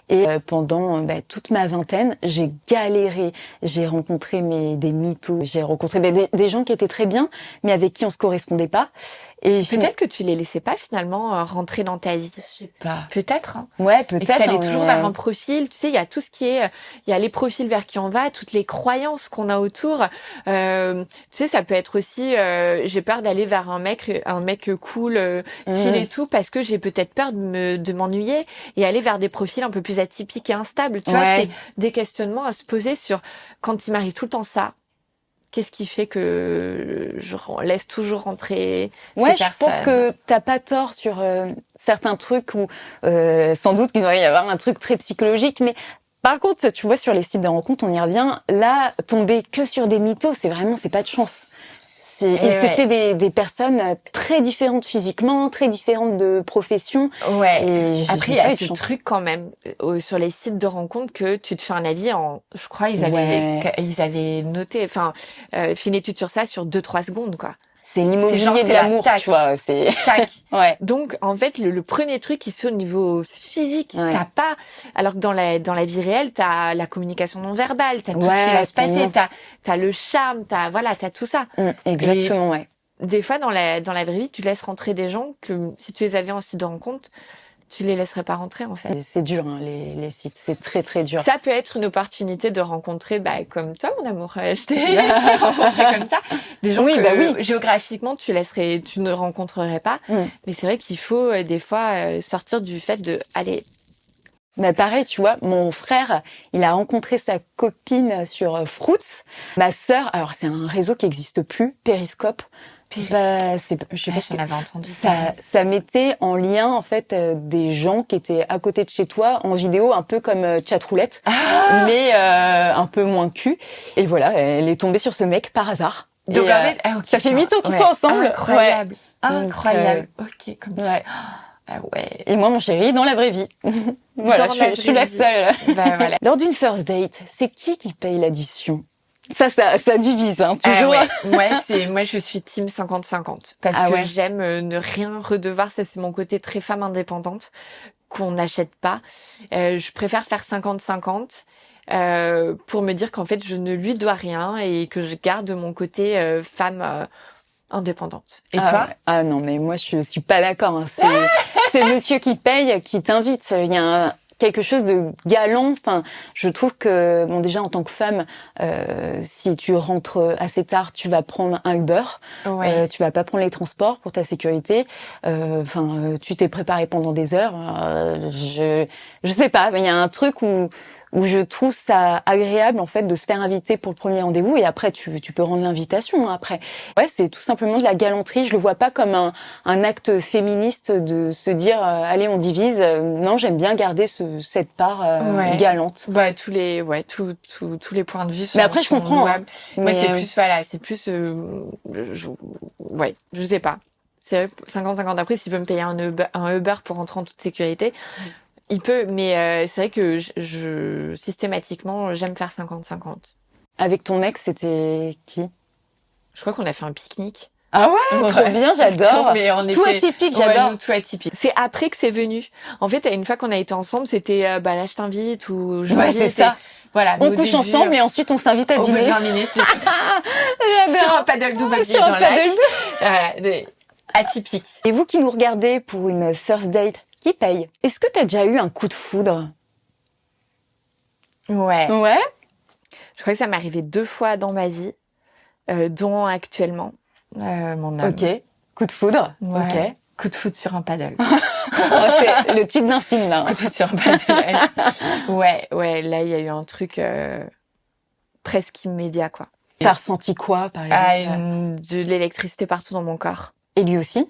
Et pendant toute ma vingtaine, j'ai galéré. J'ai rencontré des mythos. J'ai rencontré des gens qui étaient très bien, mais avec qui on se correspondait pas. Et peut-être que tu les laissais pas finalement rentrer dans ta vie. Je sais pas. Peut-être. Hein. Ouais, peut-être. Et que t'allais toujours vers un profil. Tu sais, il y a tout ce qui est, il y a les profils vers qui on va, toutes les croyances qu'on a autour. Tu sais, ça peut être aussi, j'ai peur d'aller vers un mec cool, chill et tout, parce que j'ai peut-être peur de m'ennuyer et aller vers des profils un peu plus atypiques et instables. Tu vois, c'est des questionnements à se poser sur quand il m'arrive tout le temps ça. Qu'est-ce qui fait que je laisse toujours rentrer ces personnes? Je pense que t'as pas tort sur certains trucs où sans doute qu'il doit y avoir un truc très psychologique, mais par contre, tu vois, sur les sites de rencontres, on y revient. Là, tomber que sur des mythos, c'est pas de chance. Et c'était des personnes très différentes physiquement, très différentes de profession. Ouais. Et après, il y a ce truc quand même sur les sites de rencontres que tu te fais un avis en, je crois, ils avaient noté, fait une étude sur ça sur 2-3 secondes, quoi. C'est l'immobilier de l'amour, tu vois. C'est tac. Donc en fait le premier truc qui se fait au niveau physique, t'as pas. Alors que dans la vie réelle, t'as la communication non verbale, t'as tout ce qui va se passer, t'as le charme, t'as tout ça. Exactement, Des fois dans la vraie vie, tu laisses rentrer des gens que si tu les avais en site de rencontre, tu les laisserais pas rentrer en fait. C'est dur les sites, c'est très très dur. Ça peut être une opportunité de rencontrer comme toi mon amour, je t'ai rencontré comme ça, des gens que géographiquement tu ne rencontrerais pas, mais c'est vrai qu'il faut des fois sortir du fait de aller. Mais pareil, tu vois, mon frère, il a rencontré sa copine sur Fruits. Ma sœur, alors c'est un réseau qui existe plus, Periscope. Je sais pas si j'en avais entendu. Ça mettait en lien en fait des gens qui étaient à côté de chez toi en vidéo, un peu comme chatroulette, mais un peu moins cul. Et voilà, elle est tombée sur ce mec par hasard. Donc ça fait 8 ans qu'ils sont ensemble. Incroyable, incroyable. Ok, comme ça. Ah ouais. Et moi, mon chéri, dans la vraie vie. Voilà, je suis la seule. Voilà. Lors d'une first date, c'est qui paye l'addition? Ça divise, hein, toujours. Moi, je suis team 50-50. Parce que j'aime ne rien redevoir. Ça, c'est mon côté très femme indépendante qu'on n'achète pas. Je préfère faire 50-50. Pour me dire qu'en fait, je ne lui dois rien et que je garde mon côté femme indépendante. Et toi? Ah non, mais moi, je suis pas d'accord. Hein. C'est monsieur qui paye, qui t'invite. Il y a quelque chose de galant. Enfin, je trouve que déjà en tant que femme, si tu rentres assez tard, tu vas prendre un Uber. Tu vas pas prendre les transports pour ta sécurité. Tu t'es préparé pendant des heures. Je sais pas. Il y a un truc où où je trouve ça agréable en fait de se faire inviter pour le premier rendez-vous et après tu peux rendre l'invitation après. Ouais, c'est tout simplement de la galanterie, je le vois pas comme un acte féministe de se dire allez on divise. Non, j'aime bien garder cette part galante. Bah tous les les points de vue sont mais après je comprends louables. Moi c'est plus je sais pas. C'est 50-50. Après s'il veut me payer un Uber pour rentrer en toute sécurité, il peut, mais c'est vrai que je systématiquement, j'aime faire 50-50. Avec ton mec, c'était qui? Je crois qu'on a fait un pique-nique. Ah ouais, trop bien, j'adore. Mais tout atypique, j'adore. Nous, tout atypique. C'est après que c'est venu. En fait, une fois qu'on a été ensemble, c'était là je t'invite ou je ouais, c'est ça. Voilà. On couche ensemble et ensuite on s'invite à dîner. Au bout de 20 minutes. J'adore. Sur un paddle double pied dans le lac. Voilà, atypique. Et vous qui nous regardez pour une first date, qui paye? Est-ce que t'as déjà eu un coup de foudre? Ouais. Ouais. Je crois que ça m'est arrivé 2 fois dans ma vie, dont actuellement mon homme. Ok. Coup de foudre. Ouais. Ok. Coup de foudre sur un paddle. C'est le titre d'un film là. Coup de foudre sur un paddle. ouais. Là, il y a eu un truc presque immédiat, quoi. T'as ressenti quoi, par exemple? De l'électricité partout dans mon corps. Et lui aussi?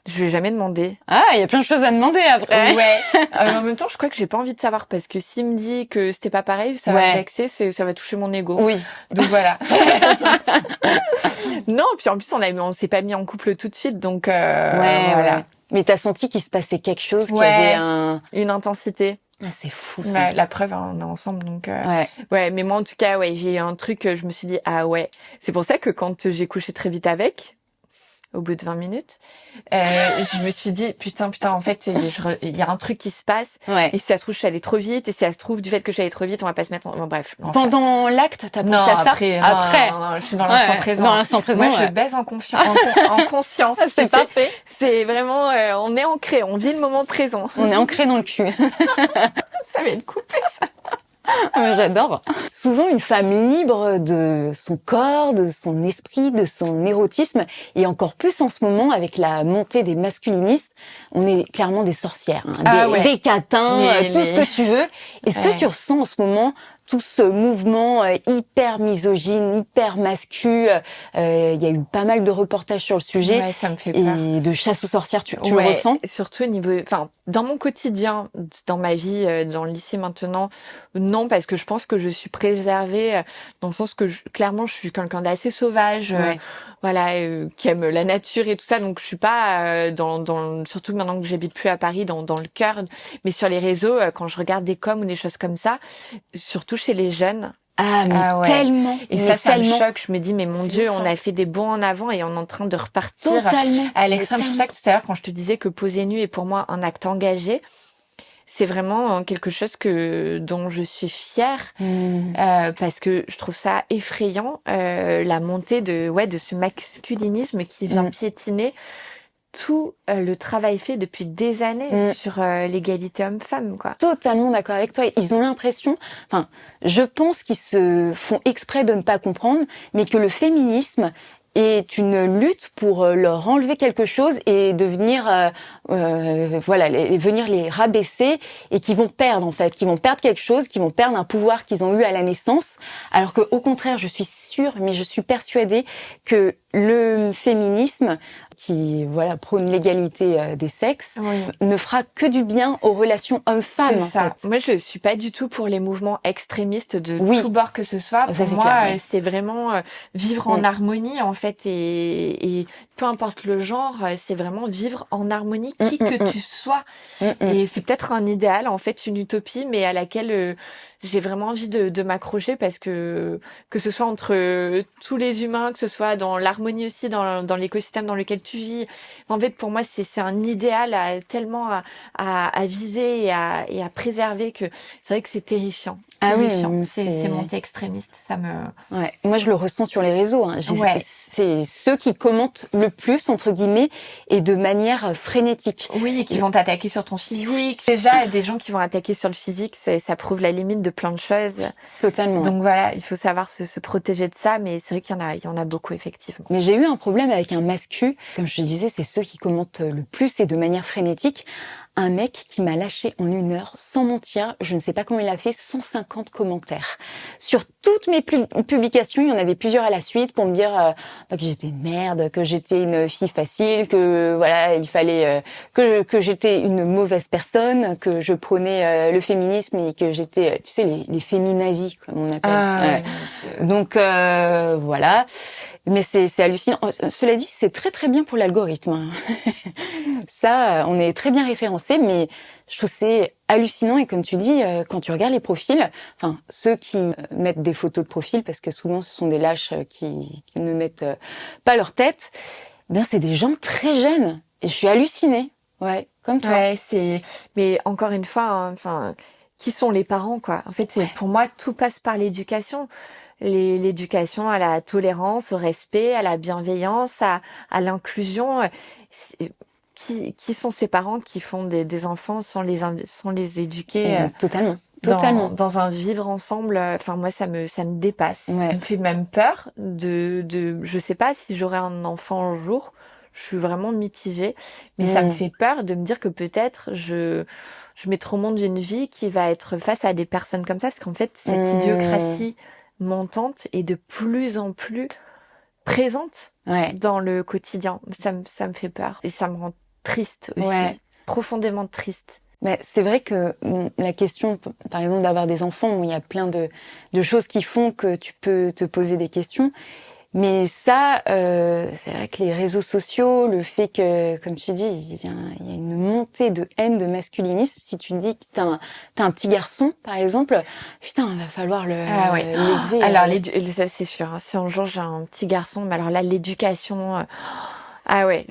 Je lui ai jamais demandé. Ah, il y a plein de choses à demander après. Ouais. En même temps, je crois que j'ai pas envie de savoir parce que s'il me dit que c'était pas pareil, ça va me vexer, ça va toucher mon ego. Oui. Donc voilà. Non, puis en plus on s'est pas mis en couple tout de suite, donc voilà. Ouais. Mais t'as senti qu'il se passait quelque chose, qu'il y avait une intensité. Ah, c'est fou ça. Ouais, la preuve, on est ensemble, donc ouais. Mais moi en tout cas, j'ai eu un truc, je me suis dit ah ouais. C'est pour ça que quand j'ai couché très vite avec, au bout de 20 minutes, je me suis dit putain en fait il y a un truc qui se passe et si ça se trouve je suis allée trop vite et si ça se trouve du fait que j'allais trop vite on va pas se mettre en... Bon, bref. Pendant l'acte t'as pensé à ça? Après non, je suis dans l'instant présent. Dans l'instant présent. Moi je baise en conscience. C'est parfait. C'est vraiment on est ancré, on vit le moment présent. On est ancré dans le cul. Ça va être coupé ça. J'adore. Souvent, une femme libre de son corps, de son esprit, de son érotisme, et encore plus en ce moment avec la montée des masculinistes, on est clairement des sorcières, des catins, tout ce que tu veux. Est-ce que tu ressens en ce moment tout ce mouvement hyper misogyne, hyper mascu? Il y a eu pas mal de reportages sur le sujet. Ouais, ça me fait peur. Et de chasse aux sorcières, tu le ressens? Surtout dans mon quotidien, dans ma vie, dans le lycée maintenant, non, parce que je pense que je suis préservée dans le sens que clairement je suis quelqu'un d'assez sauvage. Qui aime la nature et tout ça, donc je suis pas surtout maintenant que j'habite plus à Paris, dans le cœur, mais sur les réseaux, quand je regarde des coms ou des choses comme ça, surtout chez les jeunes. Tellement. Et ça me choque. Je me dis, mais mon Dieu, on a fait des bonds en avant et on est en train de repartir à l'extrême. C'est pour ça que tout à l'heure, quand je te disais que poser nu est pour moi un acte engagé, c'est vraiment quelque chose dont je suis fière parce que je trouve ça effrayant la montée de ce masculinisme qui vient piétiner tout le travail fait depuis des années sur l'égalité homme-femme, quoi. Totalement d'accord avec toi. Ils ont l'impression, je pense qu'ils se font exprès de ne pas comprendre, mais que le féminisme est une lutte pour leur enlever quelque chose et de venir venir les rabaisser et qui vont perdre quelque chose, qui vont perdre un pouvoir qu'ils ont eu à la naissance, alors que au contraire, je suis persuadée que le féminisme qui prône l'égalité des sexes ne fera que du bien aux relations hommes-femmes. C'est ça. Moi, je suis pas du tout pour les mouvements extrémistes de tout bord que ce soit. Pour moi, c'est vraiment vivre en harmonie en fait et peu importe le genre, c'est vraiment vivre en harmonie qui que tu sois. Et c'est peut-être un idéal en fait, une utopie, mais à laquelle j'ai vraiment envie de m'accrocher parce que ce soit entre tous les humains, que ce soit dans l'harmonie aussi, dans l'écosystème dans lequel tu vis. En fait, pour moi, c'est un idéal tellement à viser et à préserver que c'est vrai que c'est terrifiant. Ces montées extrémistes, ça me... Ouais. Moi, je le ressens sur les réseaux. C'est ceux qui commentent le plus, entre guillemets, et de manière frénétique. Oui, et qui vont t'attaquer sur ton physique. Déjà, des gens qui vont attaquer sur le physique, ça prouve la limite de plein de choses. Totalement. Donc voilà, il faut savoir se protéger de ça, mais c'est vrai qu'il y en a beaucoup, effectivement. Mais j'ai eu un problème avec un mascu. Comme je te disais, c'est ceux qui commentent le plus et de manière frénétique. un mec qui m'a lâché en 1 heure, sans mentir, je ne sais pas comment il a fait, 150 commentaires. Sur toutes mes publications, il y en avait plusieurs à la suite pour me dire que j'étais une merde, que j'étais une fille facile, que voilà, il fallait que j'étais une mauvaise personne, que je prônais le féminisme et que j'étais, tu sais, les féminazis, comme on appelle. Ah, Ouais. Donc voilà. Mais c'est hallucinant. Cela dit, c'est très très bien pour l'algorithme, hein. Ça, on est très bien référencé, mais je trouve que c'est hallucinant. Et comme tu dis, quand tu regardes les profils, enfin ceux qui mettent des photos de profil, parce que souvent ce sont des lâches qui ne mettent pas leur tête, eh bien c'est des gens très jeunes. Et je suis hallucinée. Ouais, comme toi. Ouais, mais encore une fois, hein, enfin, qui sont les parents, quoi. En fait, pour moi, tout passe par l'éducation. L'éducation à la tolérance, au respect, à la bienveillance, à l'inclusion. Qui sont ces parents qui font des enfants sans les éduquer dans un vivre ensemble? Enfin, moi, ça me dépasse. Ouais. Ça me fait même peur je sais pas si j'aurai un enfant un jour. Je suis vraiment mitigée, mais ça me fait peur de me dire que peut-être je mettrai au monde une vie qui va être face à des personnes comme ça, parce qu'en fait, cette idiocratie montante est de plus en plus présente dans le quotidien. Ça me fait peur et ça me rend triste aussi, profondément triste. Mais c'est vrai que la question, par exemple, d'avoir des enfants, il y a plein de choses qui font que tu peux te poser des questions. Mais ça, c'est vrai que les réseaux sociaux, le fait que, comme tu dis, il y a une montée de haine, de masculinisme. Si tu dis que t'as un petit garçon, par exemple, putain, il va falloir l'élever. Alors, ça c'est sûr. Hein. Si un jour j'ai un petit garçon, mais alors là, l'éducation. Ah ouais,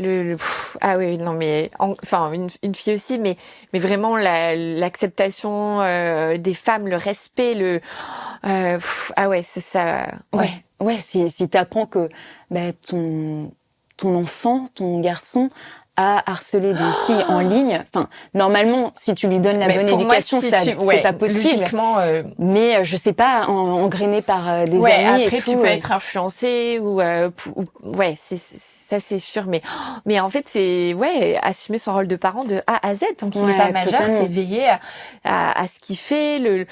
ah ouais, non mais enfin une fille aussi, mais vraiment l'acceptation des femmes, le respect, ah ouais, c'est ça. Ouais, si t'apprends que ton enfant, ton garçon a harcelé des filles en ligne, enfin normalement si tu lui donnes la bonne éducation, moi, c'est pas possible. Logiquement, mais je sais pas, engrainé par des amis après et tout. Tu peux être influencé ou ça c'est sûr, mais en fait c'est assumer son rôle de parent de A à Z tant qu'il n'est pas majeur, c'est veiller à ce qu'il fait,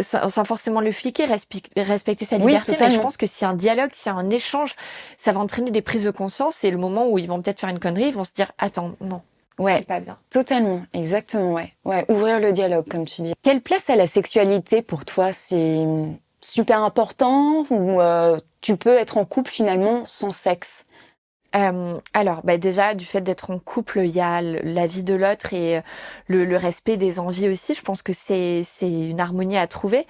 sans forcément le fliquer, respecter sa liberté. Mais je pense que s'il y a un dialogue, s'il y a un échange, ça va entraîner des prises de conscience, et le moment où ils vont peut-être faire une connerie, ils vont se dire attends, non. C'est pas bien. Totalement, exactement, ouais. Ouvrir le dialogue, comme tu dis. Quelle place a la sexualité pour toi? C'est super important ou tu peux être en couple finalement sans sexe? Alors, déjà, du fait d'être en couple, il y a la vie de l'autre et le respect des envies aussi. Je pense que c'est une harmonie à trouver.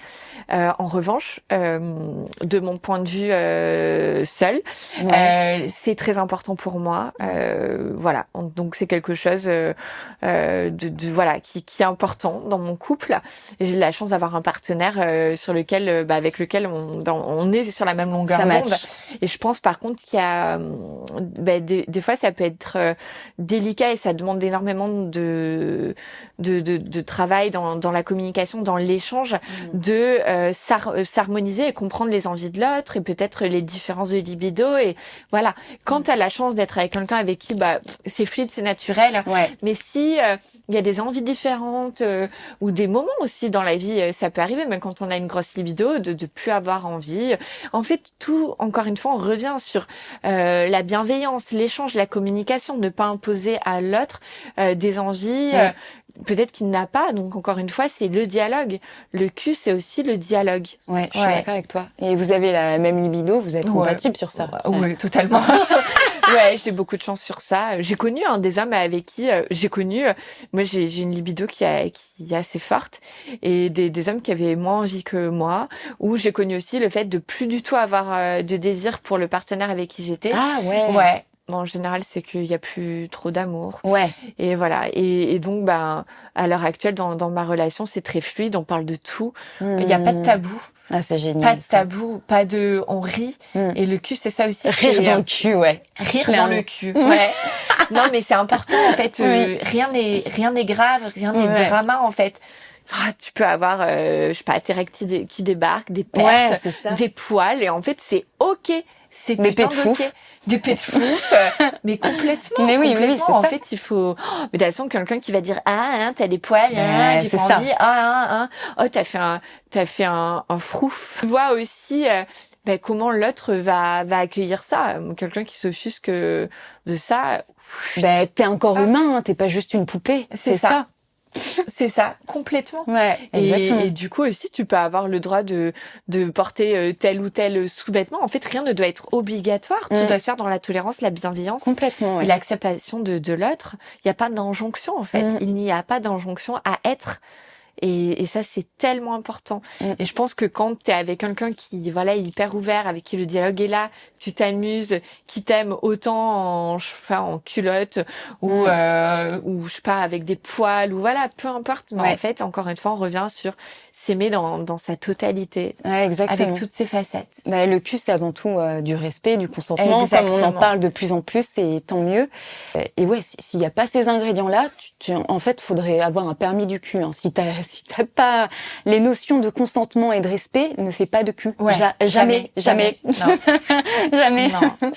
En revanche, de mon point de vue seul, c'est très important pour moi. Voilà, donc c'est quelque chose voilà qui est important dans mon couple. Et j'ai la chance d'avoir un partenaire avec lequel on est sur la même longueur d'onde. Et je pense par contre qu'il y a des fois ça peut être délicat et ça demande énormément de travail dans la communication, dans l'échange, de s'harmoniser et comprendre les envies de l'autre et peut-être les différences de libido. Et voilà, quand tu as la chance d'être avec quelqu'un avec qui c'est fluide, c'est naturel, mais si il y a des envies différentes ou des moments aussi dans la vie, ça peut arriver, même quand on a une grosse libido, de plus avoir envie. En fait, tout, encore une fois, on revient sur la bienveillance, l'échange, la communication, ne pas imposer à l'autre des envies peut-être qu'il n'a pas. Donc encore une fois, c'est le dialogue. Le cul, c'est aussi le dialogue. Ouais, je suis d'accord avec toi. Et vous avez la même libido, vous êtes compatibles sur ça. Oui, totalement. J'ai beaucoup de chance sur ça. J'ai connu des hommes avec qui moi j'ai une libido qui est assez forte, et des hommes qui avaient moins envie que moi, où j'ai connu aussi le fait de plus du tout avoir de désir pour le partenaire avec qui j'étais. Ah ouais. Bon, en général, c'est qu'il y a plus trop d'amour. Ouais. Et voilà. Et donc, à l'heure actuelle, dans ma relation, c'est très fluide. On parle de tout. Il n'y a pas de tabou. Ah, c'est génial. Pas de tabou, on rit. Et le cul, c'est ça aussi. Rire dans le cul, Rire dans le cul. Non, mais c'est important, en fait. Rien n'est grave, rien n'est drama, en fait. Tu peux avoir, je sais pas, tes règles qui débarquent, des pertes, des poils. Et en fait, c'est OK. c'est Des putain pets de fouf. d'ok. Des pets de fouf, mais complètement. Mais oui, complètement. c'est En ça. fait, il faut. Mais de toute façon, quelqu'un qui va dire t'as des poils, j'ai C'est pas ça. envie, oh t'as fait un frouf. Tu vois aussi comment l'autre va accueillir ça. Quelqu'un qui s'offusque de ça. T'es un corps humain, hein, t'es pas juste une poupée. C'est ça. C'est ça, complètement. Ouais, exactement. Et du coup aussi, tu peux avoir le droit de porter tel ou tel sous-vêtement. En fait, rien ne doit être obligatoire. Tout doit se faire dans la tolérance, la bienveillance Complètement, ouais. et l'acceptation de l'autre. Il n'y a pas d'injonction, en fait. Il n'y a pas d'injonction à être. Et ça, c'est tellement important. Et je pense que quand t'es avec quelqu'un qui, voilà, est hyper ouvert, avec qui le dialogue est là, tu t'amuses, qui t'aime autant en, je sais pas, en culotte, ou je sais pas, avec des poils, ou voilà, peu importe. Mais en fait, encore une fois, on revient sur s'aimer dans sa totalité. Ouais, exactement. Avec toutes ses facettes. Le cul, c'est avant tout du respect, du consentement. Exactement. Comme on en parle de plus en plus, et tant mieux. Et ouais, s'il y a pas ces ingrédients-là, en fait, faudrait avoir un permis du cul. Hein. Si t'as pas les notions de consentement et de respect, ne fais pas de cul. Ouais, jamais. Non. Jamais. Non.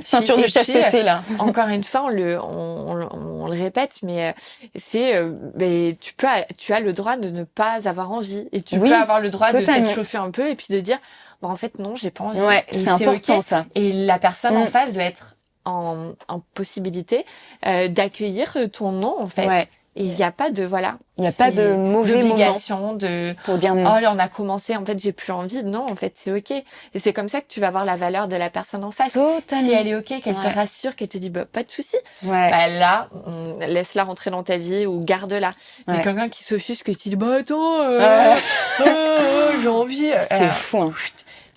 Ceinture de chasteté, là. Encore une fois, on le répète, mais tu as le droit de ne pas avoir envie, et tu peux avoir le droit de t'être chauffé un peu et puis de dire en fait non, j'ai pas envie. Ouais, c'est important ça. Et la personne en face doit être en possibilité d'accueillir ton non, en fait. Ouais. Et il n'y a pas de il n'y a pas de mauvais obligation de pour dire non. Oh là, on a commencé, en fait j'ai plus envie. Non, en fait c'est ok. Et c'est comme ça que tu vas voir la valeur de la personne en face. Totalement. Si elle est ok, qu'elle te rassure, qu'elle te dit pas de souci. Ouais. Là, laisse-la rentrer dans ta vie ou garde-la. Mais quelqu'un qui s'offusque, que tu dis attends, j'ai envie. C'est fou. Hein.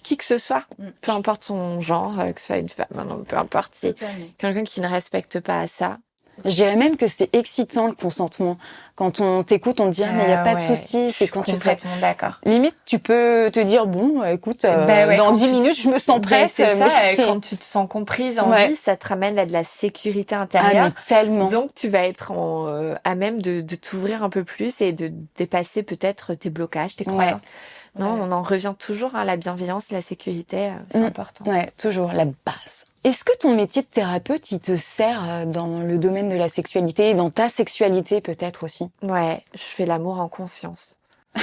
Qui que ce soit, peu importe son genre, que ce soit une femme, non, peu importe, c'est quelqu'un qui ne respecte pas ça. Je dirais même que c'est excitant le consentement. Quand on t'écoute, on te dit mais il y a pas de souci, c'est quand tu serais complètement d'accord. Limite, tu peux te dire bon, écoute, dans 10 minutes, je me sens prête. C'est ça. Quand tu te sens comprise en vie, ça te ramène à de la sécurité intérieure. Mais tellement. Donc tu vas être à même de t'ouvrir un peu plus et de dépasser peut-être tes blocages, tes croyances. Non, on en revient toujours à la bienveillance, la sécurité, c'est important. Ouais, toujours la base. Est-ce que ton métier de thérapeute, il te sert dans le domaine de la sexualité et dans ta sexualité peut-être aussi? Ouais, je fais l'amour en conscience.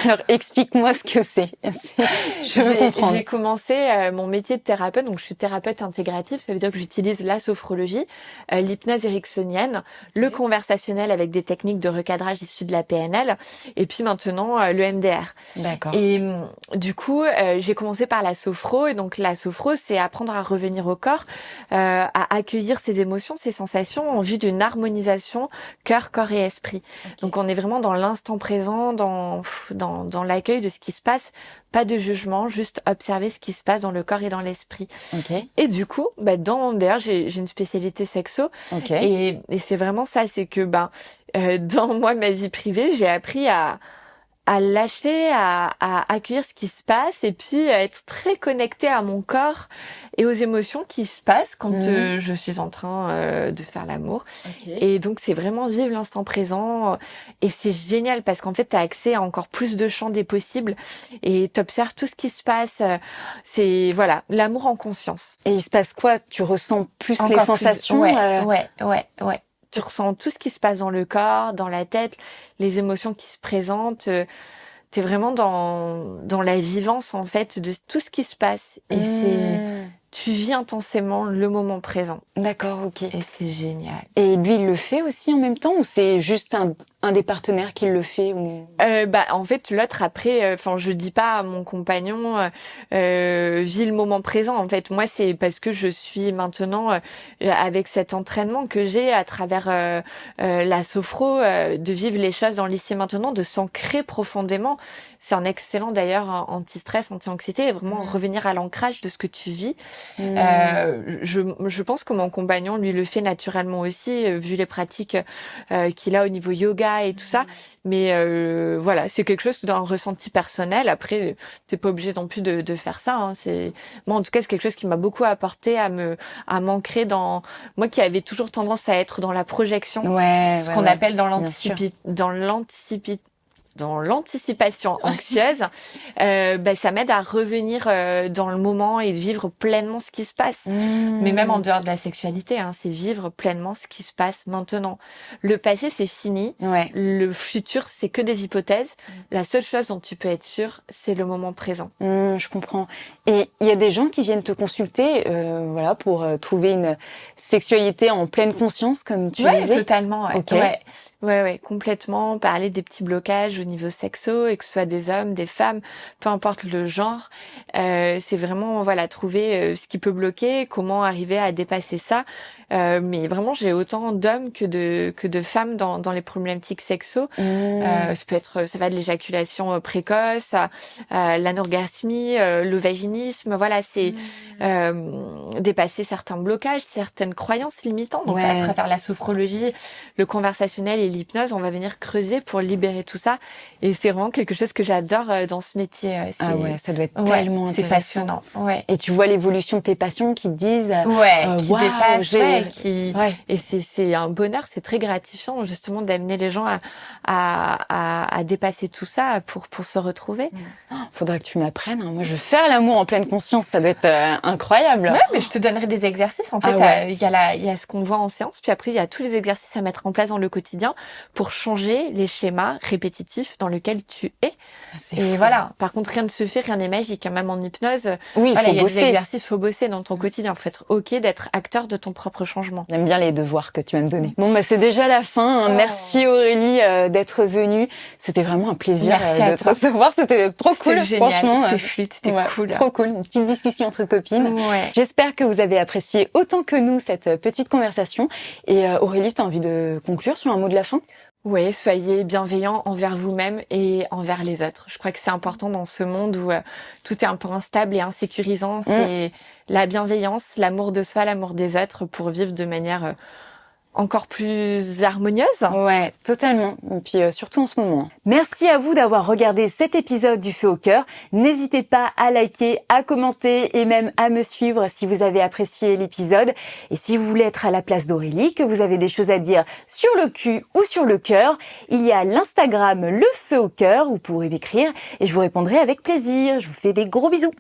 Alors explique-moi ce que c'est. Je veux comprendre. J'ai commencé mon métier de thérapeute, donc je suis thérapeute intégrative, ça veut dire que j'utilise la sophrologie, l'hypnose ericksonienne, le conversationnel avec des techniques de recadrage issues de la PNL, et puis maintenant le MDR. D'accord. Et du coup, j'ai commencé par la sophro, et donc la sophro, c'est apprendre à revenir au corps, à accueillir ses émotions, ses sensations en vue d'une harmonisation cœur, corps et esprit. Okay. Donc on est vraiment dans l'instant présent, dans l'accueil de ce qui se passe, pas de jugement, juste observer ce qui se passe dans le corps et dans l'esprit. Okay. Et du coup, d'ailleurs, j'ai une spécialité sexo, et c'est vraiment ça, c'est que dans moi, ma vie privée, j'ai appris à lâcher, à accueillir ce qui se passe, et puis à être très connectée à mon corps et aux émotions qui se passent quand je suis en train de faire l'amour. Et donc c'est vraiment vivre l'instant présent, et c'est génial parce qu'en fait t'as accès à encore plus de champs des possibles et t'observes tout ce qui se passe. C'est l'amour en conscience. Et il se passe quoi? Tu ressens plus les sensations? Ouais. Tu ressens tout ce qui se passe dans le corps, dans la tête, les émotions qui se présentent. T'es vraiment dans la vivance, en fait, de tout ce qui se passe. Et tu vis intensément le moment présent. D'accord, ok. Et c'est génial. Et lui, il le fait aussi en même temps, ou c'est juste un des partenaires qui le fait ou... En fait, l'autre après, je dis pas à mon compagnon vis le moment présent. En fait, moi, c'est parce que je suis maintenant avec cet entraînement que j'ai à travers la sophro, de vivre les choses dans l'ici et maintenant, de s'ancrer profondément. C'est un excellent d'ailleurs anti-stress, anti-anxiété, et vraiment revenir à l'ancrage de ce que tu vis. Je pense que mon compagnon lui le fait naturellement aussi, vu les pratiques qu'il a au niveau yoga et tout ça. Mais c'est quelque chose d'un ressenti personnel. Après, t'es pas obligé non plus de faire ça. Hein. Moi en tout cas, c'est quelque chose qui m'a beaucoup apporté à m'ancrer dans moi qui avait toujours tendance à être dans la projection, ce qu'on appelle dans l'anticipation. dans l'anticipation anxieuse, ça m'aide à revenir dans le moment et vivre pleinement ce qui se passe. Mais même en dehors de la sexualité, hein, c'est vivre pleinement ce qui se passe maintenant. Le passé, c'est fini. Ouais. Le futur, c'est que des hypothèses. La seule chose dont tu peux être sûr, c'est le moment présent. Je comprends. Et il y a des gens qui viennent te consulter, voilà, pour trouver une sexualité en pleine conscience, comme tu disais. Totalement. Ouais. Ok. Ouais, complètement. Parler des petits blocages au niveau sexo, et que ce soit des hommes, des femmes, peu importe le genre. C'est vraiment, voilà, trouver ce qui peut bloquer, comment arriver à dépasser ça. Mais vraiment, j'ai autant d'hommes que de femmes dans les problématiques sexo. Ça va de l'éjaculation précoce, à l'anorgasmie, le vaginisme. Voilà, c'est dépasser certains blocages, certaines croyances limitantes. Donc, à travers la sophrologie, le conversationnel et l'hypnose, on va venir creuser pour libérer tout ça. Et c'est vraiment quelque chose que j'adore dans ce métier. Ah ouais, ça doit être tellement intéressant. C'est passionnant. Ouais. Et tu vois l'évolution de tes patients qui te disent, qui dépassent, et c'est un bonheur, c'est très gratifiant justement d'amener les gens à dépasser tout ça pour se retrouver. Faudrait que tu m'apprennes. Moi, je veux faire l'amour en pleine conscience, ça doit être incroyable. Ouais, mais je te donnerai des exercices. En fait, il y a ce qu'on voit en séance, puis après il y a tous les exercices à mettre en place dans le quotidien pour changer les schémas répétitifs dans lesquels tu es. Et voilà. Par contre, rien ne se fait, rien n'est magique. Même en hypnose, il y a des exercices, faut bosser dans ton quotidien. Faut être ok d'être acteur de ton propre changement. J'aime bien les devoirs que tu vas me donner. Bon, c'est déjà la fin. Merci Aurélie d'être venue. C'était vraiment un plaisir de te recevoir. C'était trop cool, génial. Franchement. C'était fluide, c'était cool. Trop cool. Une petite discussion entre copines. J'espère que vous avez apprécié autant que nous cette petite conversation. Et Aurélie, tu as envie de conclure sur un mot de la fin? Oui, soyez bienveillants envers vous-même et envers les autres. Je crois que c'est important dans ce monde où tout est un peu instable et insécurisant. C'est la bienveillance, l'amour de soi, l'amour des autres pour vivre de manière encore plus harmonieuse. Ouais, totalement. Et puis surtout en ce moment. Merci à vous d'avoir regardé cet épisode du Feu au cœur. N'hésitez pas à liker, à commenter et même à me suivre si vous avez apprécié l'épisode. Et si vous voulez être à la place d'Aurélie, que vous avez des choses à dire sur le cul ou sur le cœur, il y a l'Instagram Le Feu au cœur, vous pourrez m'écrire et je vous répondrai avec plaisir. Je vous fais des gros bisous.